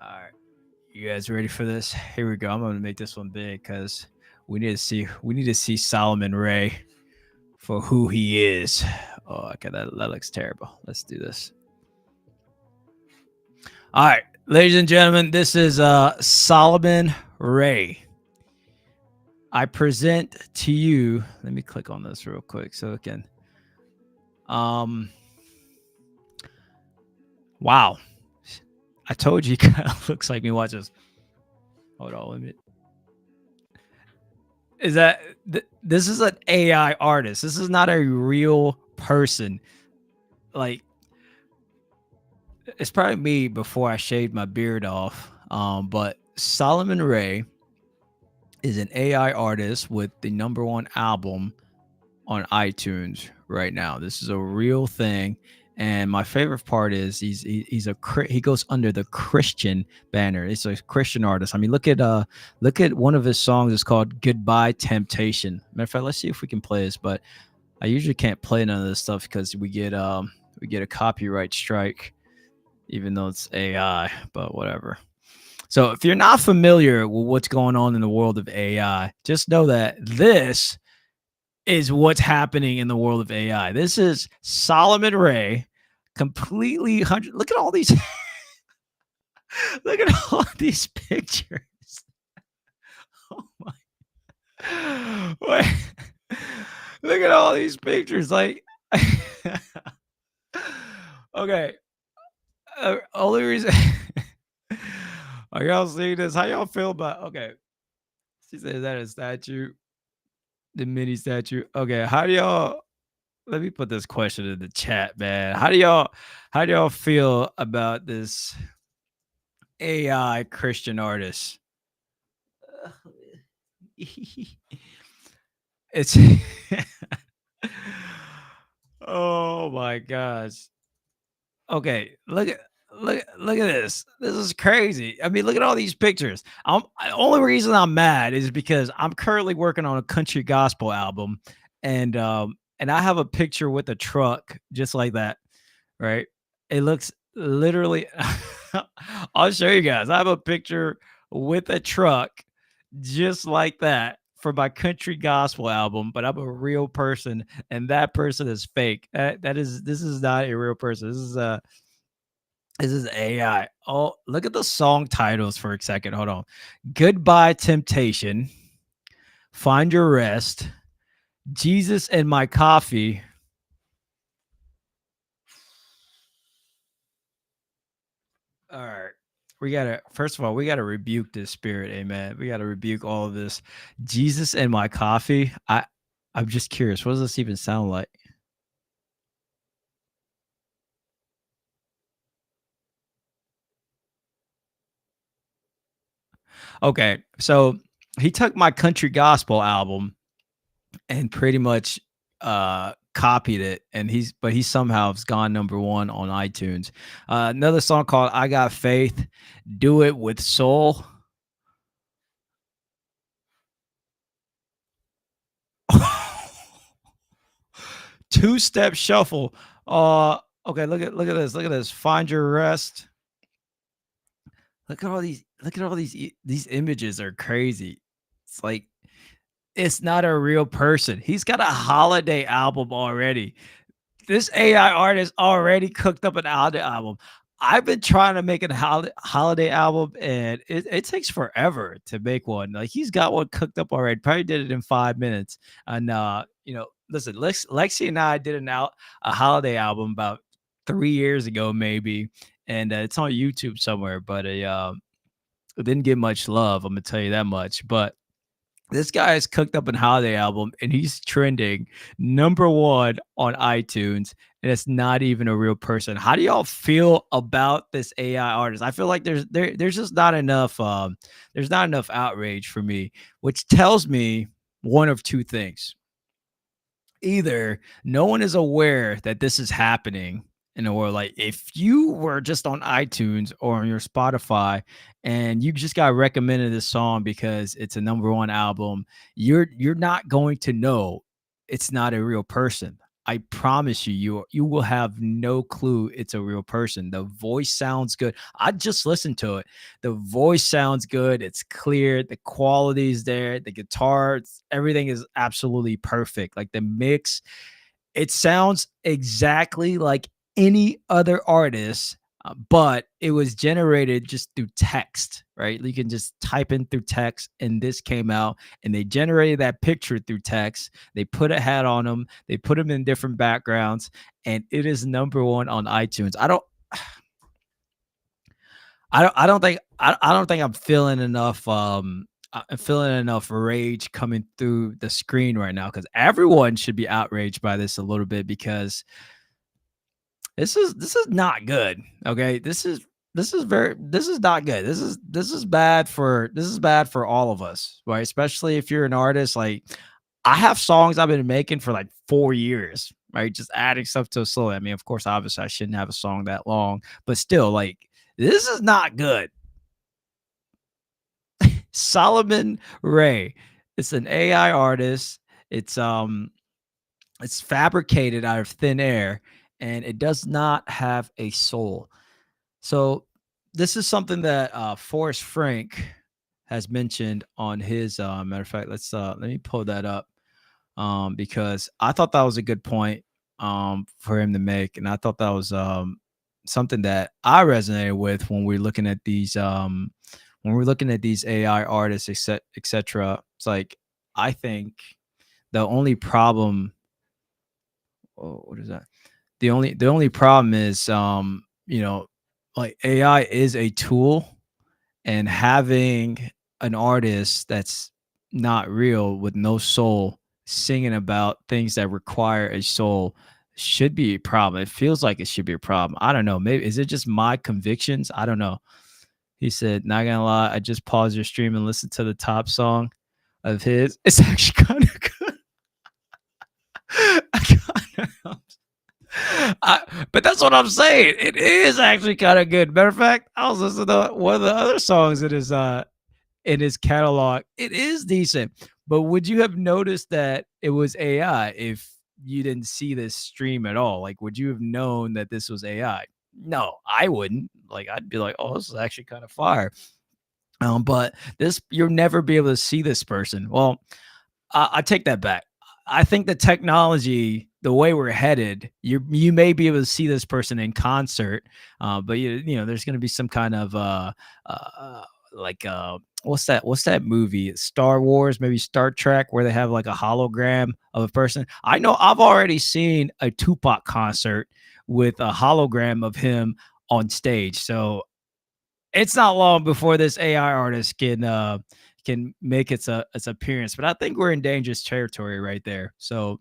All right. You guys ready for this? Here we go. I'm gonna make this one big because we need to see Solomon Ray for who he is. Oh, okay, that looks terrible. Let's do this. All right, ladies and gentlemen, this is Solomon Ray. I present to you. Let me click on this real quick so it can. Wow. I told you, he kind of looks like me. Watch this. Hold on, let me. Is that this is an AI artist? This is not a real person. Like, it's probably me before I shaved my beard off. But Solomon Ray is an AI artist with the number 1 album on iTunes right now. This is a real thing. And my favorite part is he goes under the Christian banner. It's a Christian artist. I mean, look at one of his songs. It's called "Goodbye Temptation." Matter of fact, let's see if we can play this. But I usually can't play none of this stuff because we get a copyright strike, even though it's AI. But whatever. So if you're not familiar with what's going on in the world of AI, just know that this is what's happening in the world of AI. This is Solomon Ray, completely 100. Look at all these. Look at all these pictures. Oh my! Wait. Look at all these pictures. Like, okay. Only reason. Are y'all seeing this? How y'all feel about? Okay. She says that a statue. The mini statue. Okay, how do y'all? Let me put this question in the chat, man. How do y'all feel about this AI Christian artist? It's oh my gosh. Okay, look at this. This is crazy. I mean, look at all these pictures. Only reason I'm mad is because I'm currently working on a country gospel album, and I have a picture with a truck just like that, right? It looks literally. I'll show you guys. I have a picture with a truck just like that for my country gospel album, but I'm a real person, and that person is fake. This is not a real person. This is AI. Oh, look at the song titles for a second. Hold on. Goodbye Temptation, Find Your Rest, Jesus and My Coffee. All right. First of all, we gotta rebuke this spirit, amen. We gotta rebuke all of this. Jesus and My Coffee. I'm just curious. What does this even sound like? Okay, so he took my country gospel album and pretty much copied it, and he somehow has gone number 1 on iTunes. Another song called I Got Faith, Do It With Soul. Two-step shuffle. Okay, look at this. Look at this. Find Your Rest. Look at all these images are crazy. It's like it's not a real person. He's got a holiday album already. This AI artist already cooked up an holiday album. I've been trying to make a holiday album, and it takes forever to make one. Like he's got one cooked up already. Probably did it in 5 minutes. And listen, Lexi and I did a holiday album about 3 years ago, maybe, and it's on YouTube somewhere. But it didn't get much love. I'm gonna tell you that much. But this guy has cooked up an holiday album and he's trending number one on iTunes, and it's not even a real person. How do y'all feel about this AI artist? I feel like there's just not enough there's not enough outrage for me, which tells me one of two things. Either no one is aware that this is happening in the world. Like if you were just on iTunes or on your Spotify and you just got recommended this song because it's a number one album, you're not going to know it's not a real person. I promise you, you will have no clue it's a real person. The voice sounds good. I just listened to it. The voice sounds good. It's clear. The quality is there. The guitar, everything is absolutely perfect. Like the mix, it sounds exactly like any other artist, but it was generated just through text, right? You can just type in through text, and this came out, and they generated that picture through text. They put a hat on them, they put them in different backgrounds, and it is number one on iTunes. I don't think I'm feeling enough. I'm feeling enough rage coming through the screen right now because everyone should be outraged by this a little bit because this is not good. Okay, this is not good. This is bad for all of us, right? Especially if you're an artist. Like I have songs I've been making for like 4 years, right? Just adding stuff to a slow. I mean, of course, obviously, I shouldn't have a song that long, but still, like this is not good. Solomon Ray. It's an AI artist. It's fabricated out of thin air and it does not have a soul. So this is something that Forrest Frank has mentioned on his matter of fact, let me pull that up because I thought that was a good point for him to make. And I thought that was something that I resonated with when we're looking at these AI artists, etc. It's like I think the only problem. Oh, what is that? The only problem is, like AI is a tool, and having an artist that's not real with no soul singing about things that require a soul should be a problem. It feels like it should be a problem. I don't know. Maybe is it just my convictions? I don't know. He said, "Not gonna lie, I just paused your stream and listened to the top song of his. It's actually kind of good." I kinda, but that's what I'm saying. It is actually kind of good. Matter of fact, I was listening to one of the other songs in his catalog. It is decent. But would you have noticed that it was AI if you didn't see this stream at all? Like, would you have known that this was AI? No, I wouldn't. Like, I'd be like, oh, this is actually kind of fire. But this, you'll never be able to see this person. Well, I take that back. I think the technology, the way we're headed, you may be able to see this person in concert, but there's going to be some kind of like what's that movie? Star Wars, maybe Star Trek, where they have like a hologram of a person. I know I've already seen a Tupac concert with a hologram of him on stage, so it's not long before this AI artist can make its appearance. But I think we're in dangerous territory right there. So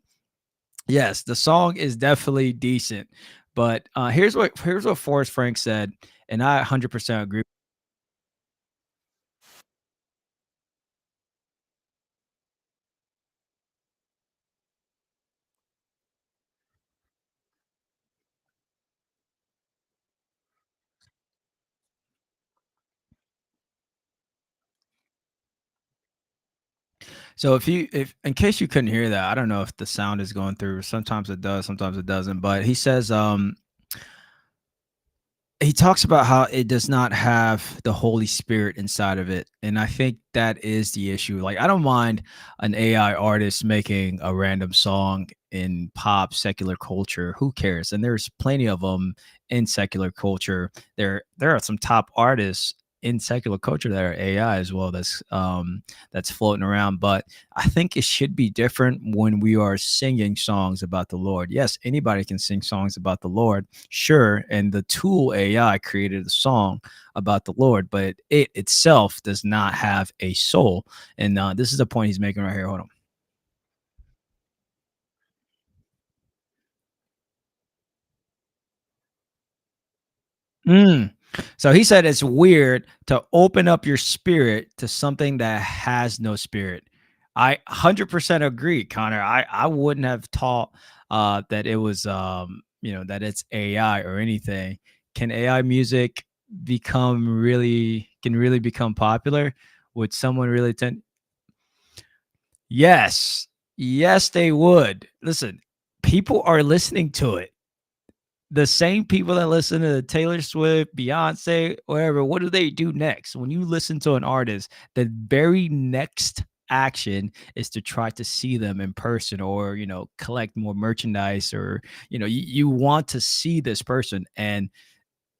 yes, the song is definitely decent. But here's what Forrest Frank said, and I 100% agree. So if in case you couldn't hear that, I don't know if the sound is going through. Sometimes it does, sometimes it doesn't. But he says he talks about how it does not have the Holy Spirit inside of it. And I think that is the issue. Like, I don't mind an AI artist making a random song in pop secular culture. Who cares? And there's plenty of them in secular culture. There are some top artists in secular culture that are AI as well that's floating around. But I think it should be different when we are singing songs about the Lord. Yes, anybody can sing songs about the Lord, sure, and the tool AI created a song about the Lord, but it itself does not have a soul. And this is the point he's making right here. Hold on. Mm. So he said it's weird to open up your spirit to something that has no spirit. I 100% agree, Connor. I wouldn't have taught that it was that it's AI or anything. Can AI music can really become popular? Would someone really tend? Yes. Yes, they would. Listen, people are listening to it. The same people that listen to Taylor Swift, Beyonce, whatever, what do they do next? When you listen to an artist, the very next action is to try to see them in person or, collect more merchandise or, you want to see this person. And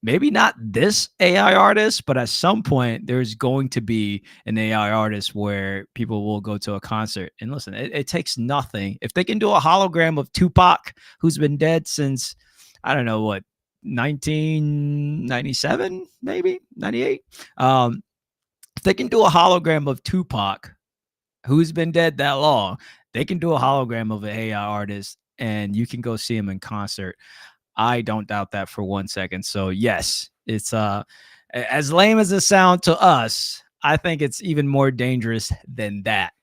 maybe not this AI artist, but at some point there's going to be an AI artist where people will go to a concert and listen. It takes nothing if they can do a hologram of Tupac, who's been dead since I don't know what 1997, maybe 98. Um, if they can do a hologram of Tupac, who's been dead that long, they can do a hologram of an AI artist, and you can go see him in concert. I don't doubt that for 1 second. So yes, it's as lame as it sounds to us, I think it's even more dangerous than that.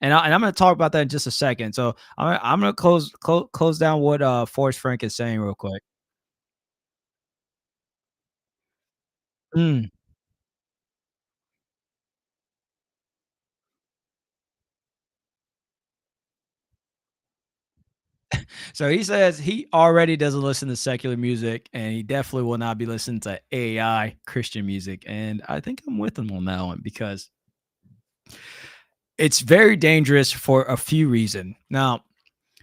And I'm going to talk about that in just a second. So I'm going to close down what Forrest Frank is saying real quick. Mm. So he says he already doesn't listen to secular music, and he definitely will not be listening to AI Christian music. And I think I'm with him on that one because it's very dangerous for a few reasons. Now,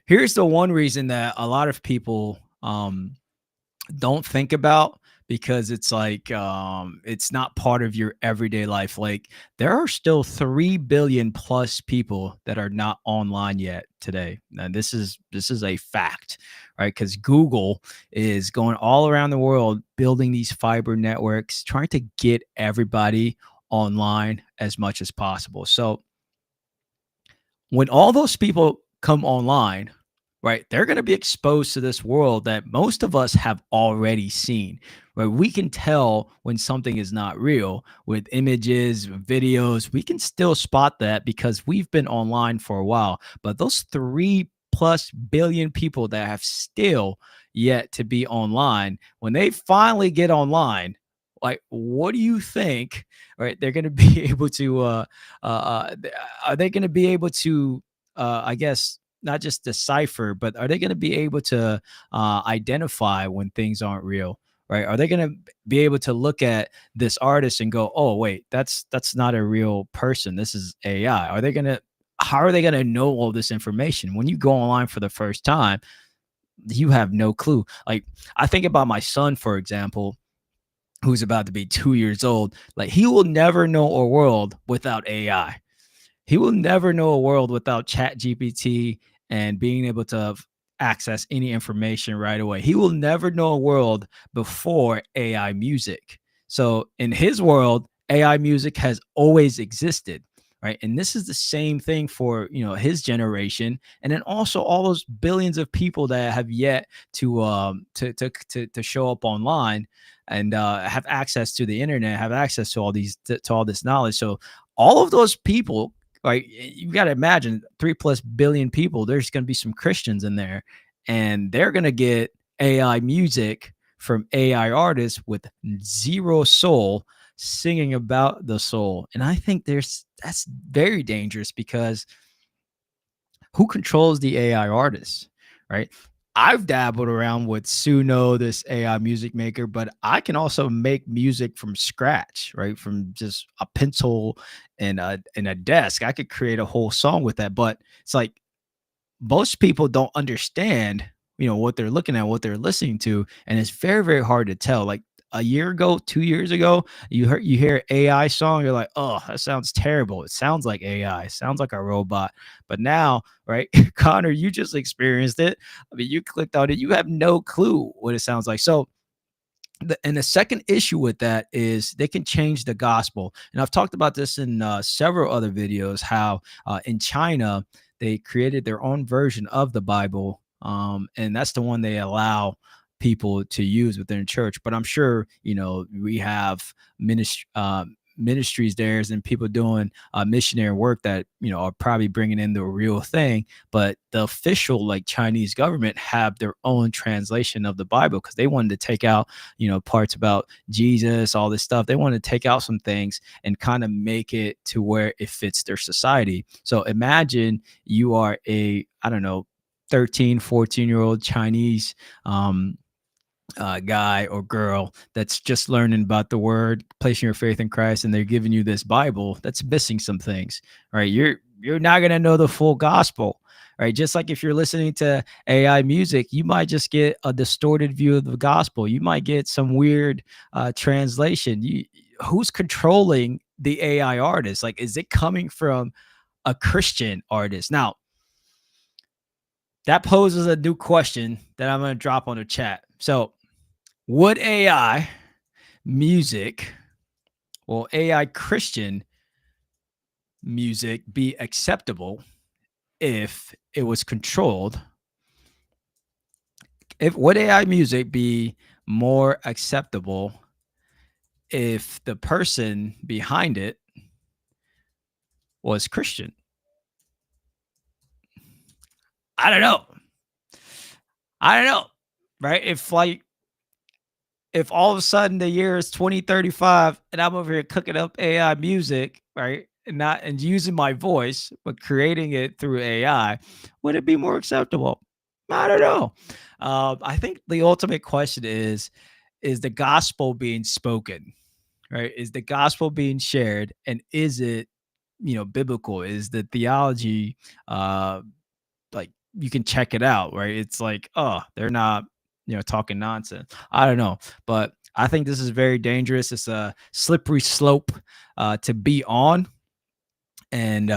here's the one reason that a lot of people don't think about because it's like it's not part of your everyday life. Like there are still 3 billion plus people that are not online yet today. And this is a fact, right? Because Google is going all around the world building these fiber networks, trying to get everybody online as much as possible. So when all those people come online, right, they're going to be exposed to this world that most of us have already seen. Right, we can tell when something is not real with images, videos. We can still spot that because we've been online for a while. But those 3+ billion people that have still yet to be online, when they finally get online, like, what do you think? Right, they're going to be able to are they going to be able to I guess not just decipher, but are they going to be able to identify when things aren't real? Right, are they going to be able to look at this artist and go, oh wait, that's not a real person, this is AI? Are they going to How are they going to know all this information when you go online for the first time? You have no clue. Like, I think about my son, for example, who's about to be 2 years old. Like, he will never know a world without AI. He will never know a world without Chat GPT and being able to access any information right away. He will never know a world before AI music. So in his world, AI music has always existed, right? And this is the same thing for, his generation, and then also all those billions of people that have yet to show up online and have access to the internet, have access to all this knowledge. So all of those people, like, you got to imagine 3+ billion people. There's going to be some Christians in there, and they're going to get AI music from AI artists with zero soul singing about the soul. And I think that's very dangerous because who controls the AI artists, right? I've dabbled around with Suno, this AI music maker, but I can also make music from scratch, right? From just a pencil and a desk. I could create a whole song with that. But it's like most people don't understand, what they're looking at, what they're listening to, and it's very, very hard to tell. Like a year ago, 2 years ago, you hear AI song, you're like, oh, that sounds terrible. It sounds like AI, it sounds like a robot. But now, right, Connor, you just experienced it. I mean, you clicked on it, you have no clue what it sounds like. So and the second issue with that is they can change the gospel. And I've talked about this in several other videos, how in China they created their own version of the Bible, and that's the one they allow people to use within church. But I'm sure we have ministries there and people doing missionary work that are probably bringing in the real thing. But the official, like, Chinese government have their own translation of the Bible because they wanted to take out parts about Jesus, all this stuff. They wanted to take out some things and kind of make it to where it fits their society. So imagine you are a, I don't know, 13, 14-year-old Chinese guy or girl that's just learning about the word, placing your faith in Christ, and they're giving you this Bible that's missing some things, right? You're not gonna know the full gospel, right? Just like if you're listening to AI music, you might just get a distorted view of the gospel. You might get some weird translation. Who's controlling the AI artist? Like, is it coming from a Christian artist? Now, that poses a new question that I'm gonna drop on the chat. So, would AI music, well, AI Christian music be acceptable if it was controlled? Would AI music be more acceptable if the person behind it was Christian? I don't know. Right? If all of a sudden the year is 2035 and I'm over here cooking up AI music, right? And using my voice, but creating it through AI, would it be more acceptable? I don't know. I think the ultimate question is the gospel being spoken, right? Is the gospel being shared, and is it, biblical? Is the theology, like, you can check it out, right? It's like, oh, they're not, talking nonsense. I don't know, but I think this is very dangerous. It's a slippery slope to be on. And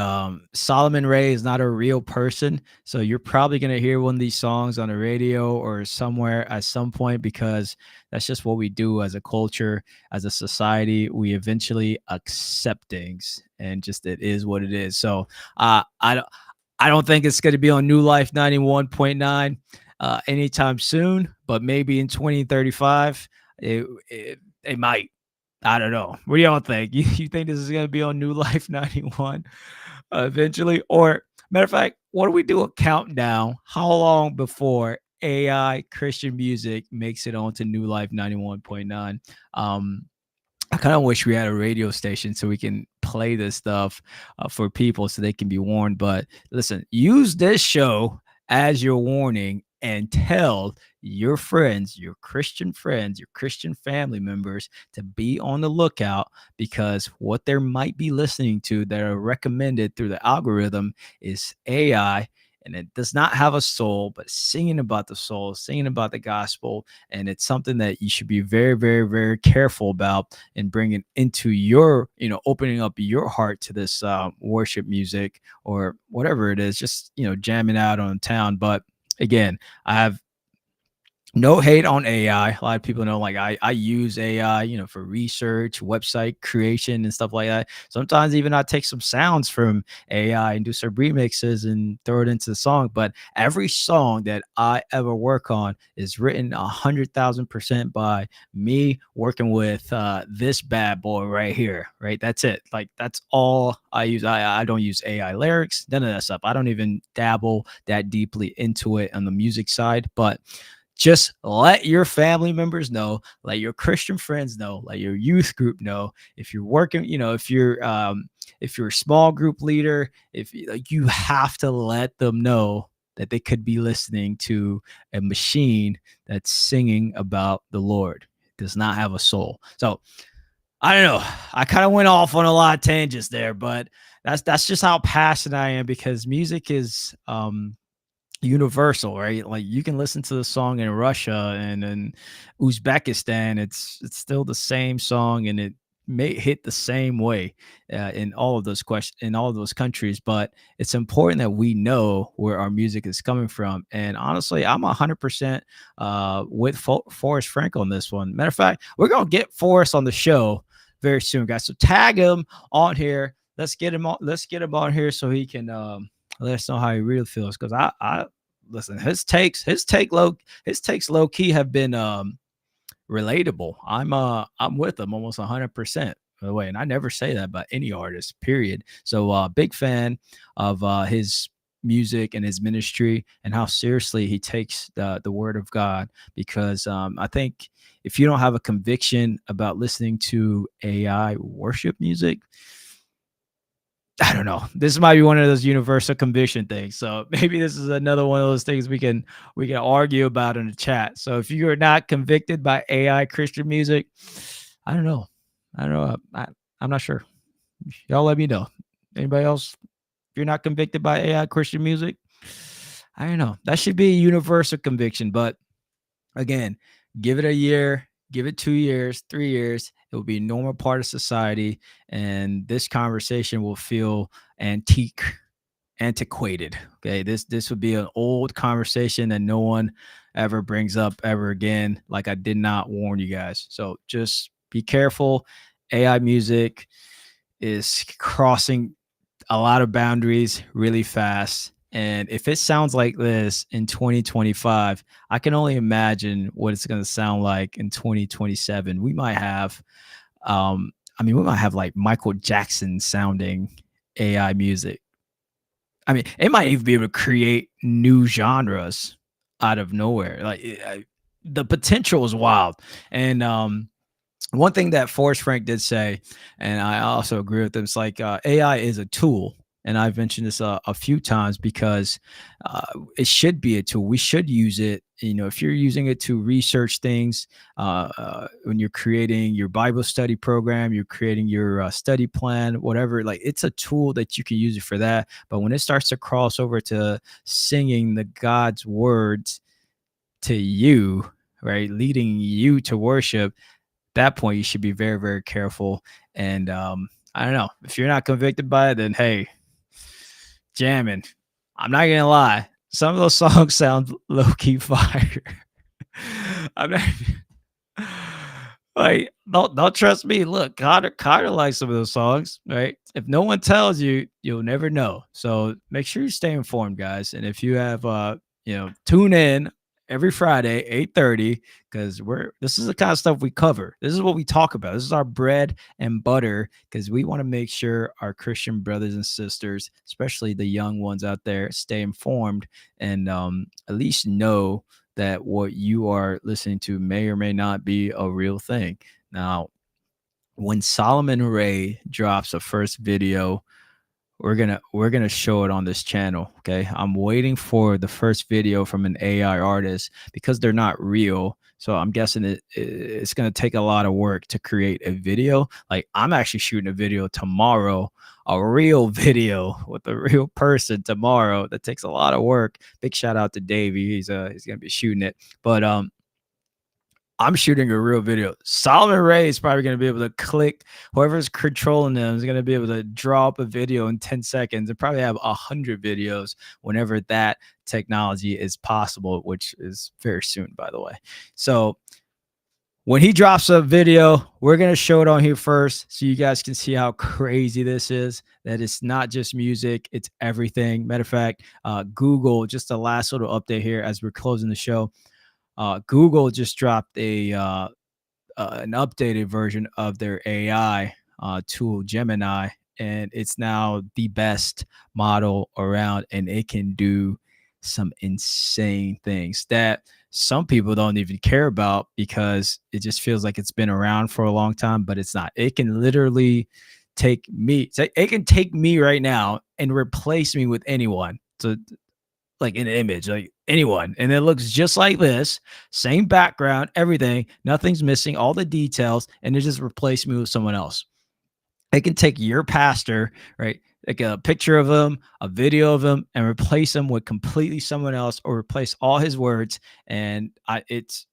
Solomon Ray is not a real person, so you're probably going to hear one of these songs on the radio or somewhere at some point, because that's just what we do as a culture, as a society. We eventually accept things, and just it is what it is. So I don't think it's going to be on New Life 91.9 anytime soon, but maybe in 2035, it might. I don't know. What do y'all think? You think this is going to be on New Life 91 eventually? Or, matter of fact, what do we do a countdown? How long before AI Christian music makes it onto New Life 91.9? I kind of wish we had a radio station so we can play this stuff for people so they can be warned. But listen, use this show as your warning and tell your friends, your Christian family members, to be on the lookout, because what they might be listening to that are recommended through the algorithm is AI, and it does not have a soul, but singing about the soul, singing about the gospel. And it's something that you should be very, very, very careful about and bringing into your, opening up your heart to this worship music or whatever it is, just, jamming out on town. But again, I have no hate on AI. A lot of people know, like, I use AI, for research, website creation, and stuff like that. Sometimes even I take some sounds from AI and do some remixes and throw it into the song. But every song that I ever work on is written 100,000% by me working with this bad boy right here. Right, that's it. Like, that's all I use. I don't use AI lyrics, none of that stuff. I don't even dabble that deeply into it on the music side, but just let your family members know, let your Christian friends know, let your youth group know. If you're working, if you're a small group leader, if like, you have to let them know that they could be listening to a machine that's singing about the Lord. It does not have a soul. So I don't know. I kind of went off on a lot of tangents there, but that's just how passionate I am, because music is universal, right? Like you can listen to the song in Russia and in Uzbekistan, it's still the same song, and it may hit the same way in all of those in all of those countries. But it's important that we know where our music is coming from. And honestly, I'm 100% with Forrest Frank on this one. Matter of fact, we're gonna get Forrest on the show very soon, guys. So tag him on here. Let's get him on. Let's get him on here so he can let us know how he really feels. Because I listen, his takes low key have been relatable. I'm with him almost 100%. By the way, and I never say that about any artist. Period. So big fan of his music and his ministry, and how seriously he takes the word of God. Because I think if you don't have a conviction about listening to AI worship music, I don't know. This might be one of those universal conviction things. So maybe this is another one of those things we can argue about in the chat. So if you are not convicted by AI Christian music, I don't know. I'm not sure. Y'all let me know. Anybody else? If you're not convicted by AI Christian music, I don't know. That should be a universal conviction. But again, give it a year, give it 2 years, 3 years. It will be a normal part of society, and this conversation will feel antiquated. Okay, this would be an old conversation that no one ever brings up ever again. Like, I did not warn you guys. So just be careful. AI music is crossing a lot of boundaries really fast. And if it sounds like this in 2025, I can only imagine what it's going to sound like in 2027. We might have, we might have like Michael Jackson sounding AI music. I mean, it might even be able to create new genres out of nowhere. Like the potential is wild. And one thing that Forrest Frank did say, and I also agree with him, it's like AI is a tool. And I've mentioned this a few times, because it should be a tool. We should use it. You know, if you're using it to research things, when you're creating your Bible study program, you're creating your study plan, whatever, like it's a tool that you can use it for that. But when it starts to cross over to singing the God's words to you, right, leading you to worship, that point you should be very, very careful. And I don't know, if you're not convicted by it, then hey, jamming. I'm not gonna lie, some of those songs sound low-key fire. I'm not like, don't trust me. Look, Carter likes some of those songs, right? If no one tells you, you'll never know. So make sure you stay informed, guys. And if you have tune in every Friday, 8:30, because this is the kind of stuff we cover. This is what we talk about. This is our bread and butter, because we want to make sure our Christian brothers and sisters, especially the young ones out there, stay informed and at least know that what you are listening to may or may not be a real thing. Now, when Solomon Ray drops a first video, we're gonna show it on this channel. Okay, I'm waiting for the first video from an AI artist, because they're not real. So I'm guessing it's gonna take a lot of work to create a video. Like, I'm actually shooting a video tomorrow, a real video with a real person tomorrow. That takes a lot of work. Big shout out to Davey. He's gonna be shooting it. But I'm shooting a real video. Solomon Ray is probably going to be able to click. Whoever's controlling them is going to be able to draw up a video in 10 seconds and probably have 100 videos whenever that technology is possible, which is very soon, by the way. So when he drops a video, we're going to show it on here first so you guys can see how crazy this is, that it's not just music, it's everything. Matter of fact, Google, just a last little update here as we're closing the show. Google just dropped an updated version of their AI tool, Gemini, and it's now the best model around, and it can do some insane things that some people don't even care about, because it just feels like it's been around for a long time, but it's not. It can literally take me. It can take me right now and replace me with anyone. So like an image, like anyone, and it looks just like this, same background, everything, nothing's missing, all the details, and they just replace me with someone else. They can take your pastor, right? Like a picture of him, a video of him, and replace him with completely someone else, or replace all his words. And it's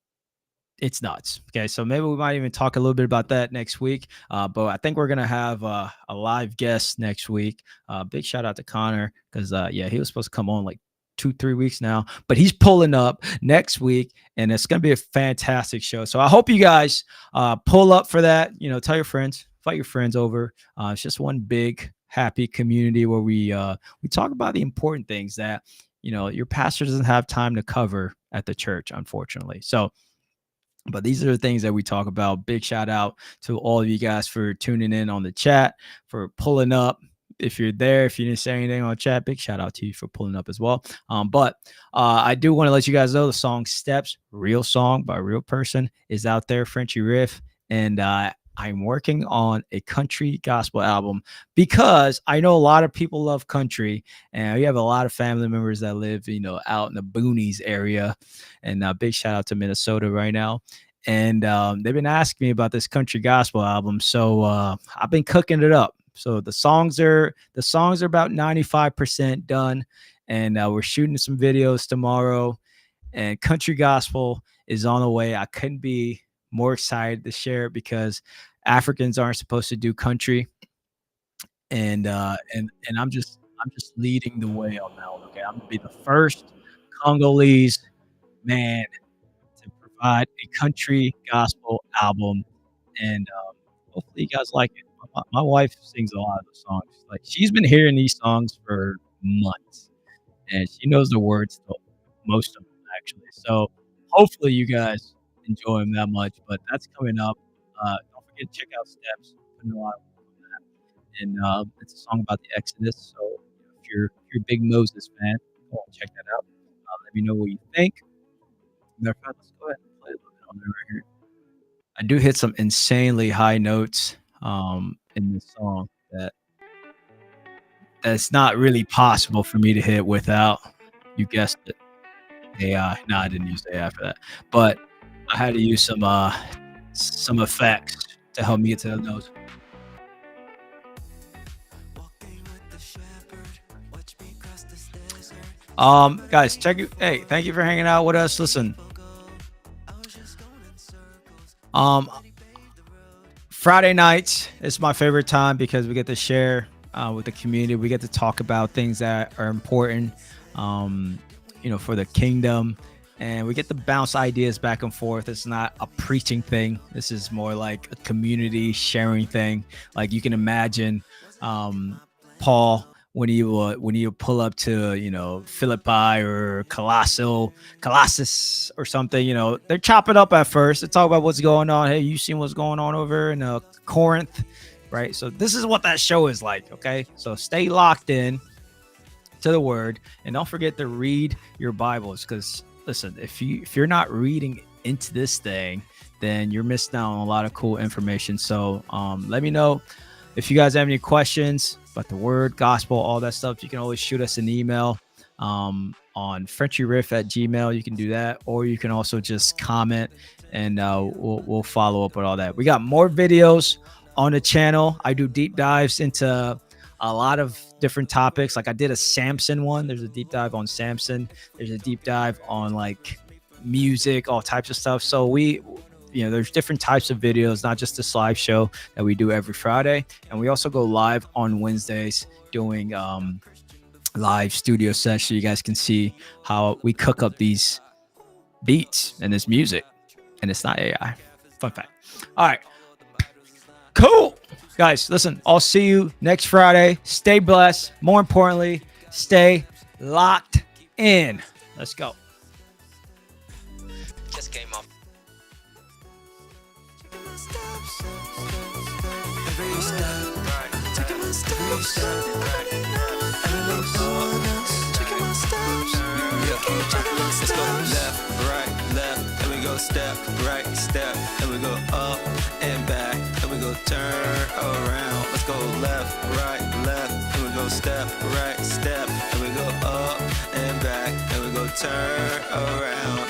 nuts. Okay, so maybe we might even talk a little bit about that next week. But I think we're gonna have a live guest next week. Big shout out to Connor because yeah, he was supposed to come on like 2-3 weeks now, but he's pulling up next week, and it's gonna be a fantastic show. So I hope you guys pull up for that. You know, tell your friends, invite your friends over. It's just one big happy community where we talk about the important things that your pastor doesn't have time to cover at the church, unfortunately. So but these are the things that we talk about. Big shout out to all of you guys for tuning in on the chat, for pulling up. If you're there, if you didn't say anything on chat, big shout out to you for pulling up as well. But I do want to let you guys know the song Steps, real song by a real person, is out there, Frenchy Riff. And I'm working on a country gospel album because I know a lot of people love country, and we have a lot of family members that live, out in the boonies area. And big shout out to Minnesota right now. And they've been asking me about this country gospel album, so I've been cooking it up. So the songs are about 95% done, and we're shooting some videos tomorrow. And country gospel is on the way. I couldn't be more excited to share it because Africans aren't supposed to do country, and I'm just leading the way on that one. Okay, I'm gonna be the first Congolese man to provide a country gospel album, and hopefully you guys like it. My wife sings a lot of the songs. Like, she's been hearing these songs for months, and she knows the words to most of them actually. So hopefully you guys enjoy them that much. But that's coming up. Don't forget to check out Steps. Putting a lot of work on that, and it's a song about the Exodus. So if you're a big Moses fan, go and check that out. Let me know what you think. Matter of fact, let's go ahead and play a little bit on there right here. I do hit some insanely high notes in this song that's not really possible for me to hit without, you guessed it, AI. No, I didn't use AI for that, but I had to use some effects to help me get to the notes. Guys, check it. Hey, thank you for hanging out with us. Listen, Friday nights is my favorite time because we get to share with the community. We get to talk about things that are important, for the kingdom, and we get to bounce ideas back and forth. It's not a preaching thing. This is more like a community sharing thing. Like, you can imagine Paul when you pull up to Philippi or Colossus or something. They're chopping up at first. They talk about what's going on. Hey, you seen what's going on over in Corinth, right? So this is what that show is like. Okay, so stay locked in to the word, and don't forget to read your Bibles, because listen, if you're not reading into this thing, then you're missing out on a lot of cool information. So let me know if you guys have any questions about the word, gospel, all that stuff. You can always shoot us an email on FrenchyRiff@gmail. You can do that, or you can also just comment, and we'll follow up with all that. We got more videos on the channel. I do deep dives into a lot of different topics. Like, I did a Samson one. There's a deep dive on Samson. There's a deep dive on like music, all types of stuff. So there's different types of videos, not just this live show that we do every Friday. And we also go live on Wednesdays doing live studio sessions, so you guys can see how we cook up these beats and this music. And it's not AI. Fun fact. All right. Cool. Guys, listen, I'll see you next Friday. Stay blessed. More importantly, stay locked in. Let's go. Just came off. Every step, taking my steps, every little bonus, checking my steps, checking my steps. Let's go left, right, and we go step, right, step, and we go up and back, and we go turn around. Let's go left, and we go step, right, step, and we go up and back. turn around.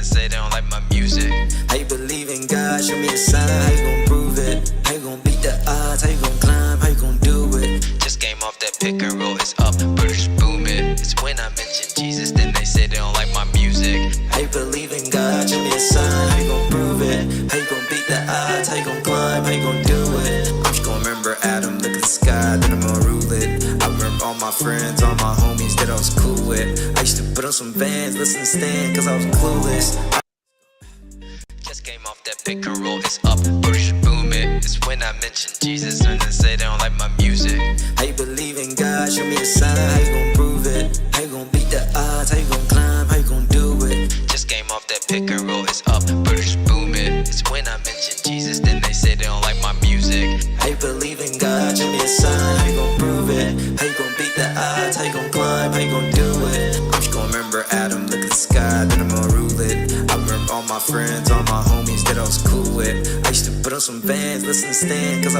Say they don't like my music. How you believe in God? Show me a sign. How you gon' prove it? How you gon' beat the odds? How you gon' climb? How you gon' do it? Just came off that pick and roll. It's up, British booming. It's when I mention Jesus, then they say they don't like my music. How you believe in God? Show me a sign. How you gon' prove it? How you gon' beat the odds? How you gon' climb? How you gon' do it? I'm just gon' remember Adam, look at the sky, then I'm gonna rule it. I remember all my friends, all my homies that I was cool with. I used to put on some Vans, listen to Stan, cause I was clueless. Just came off that pick and roll, it's up, British booming. It's when I mention Jesus and they say they don't like my music. How you believe in God? Show me a sign. How you gon' prove it? How you gon' beat the odds? How you gon' climb? How you gon' do it? Just came off that pick and roll, it's up, British booming. It's when I mention Jesus, then they say they don't like my music. How you believe in God? Show me a sign. How you gon' prove it? How you gon' beat the odds? How you gon' climb? How you gon' do it? I'm just gon' remember Adam, look at the sky, then I'm gonna rule it. I remember all my friends, all my homies that I was cool with. I used to put on some Vans, listen to Stan, cause I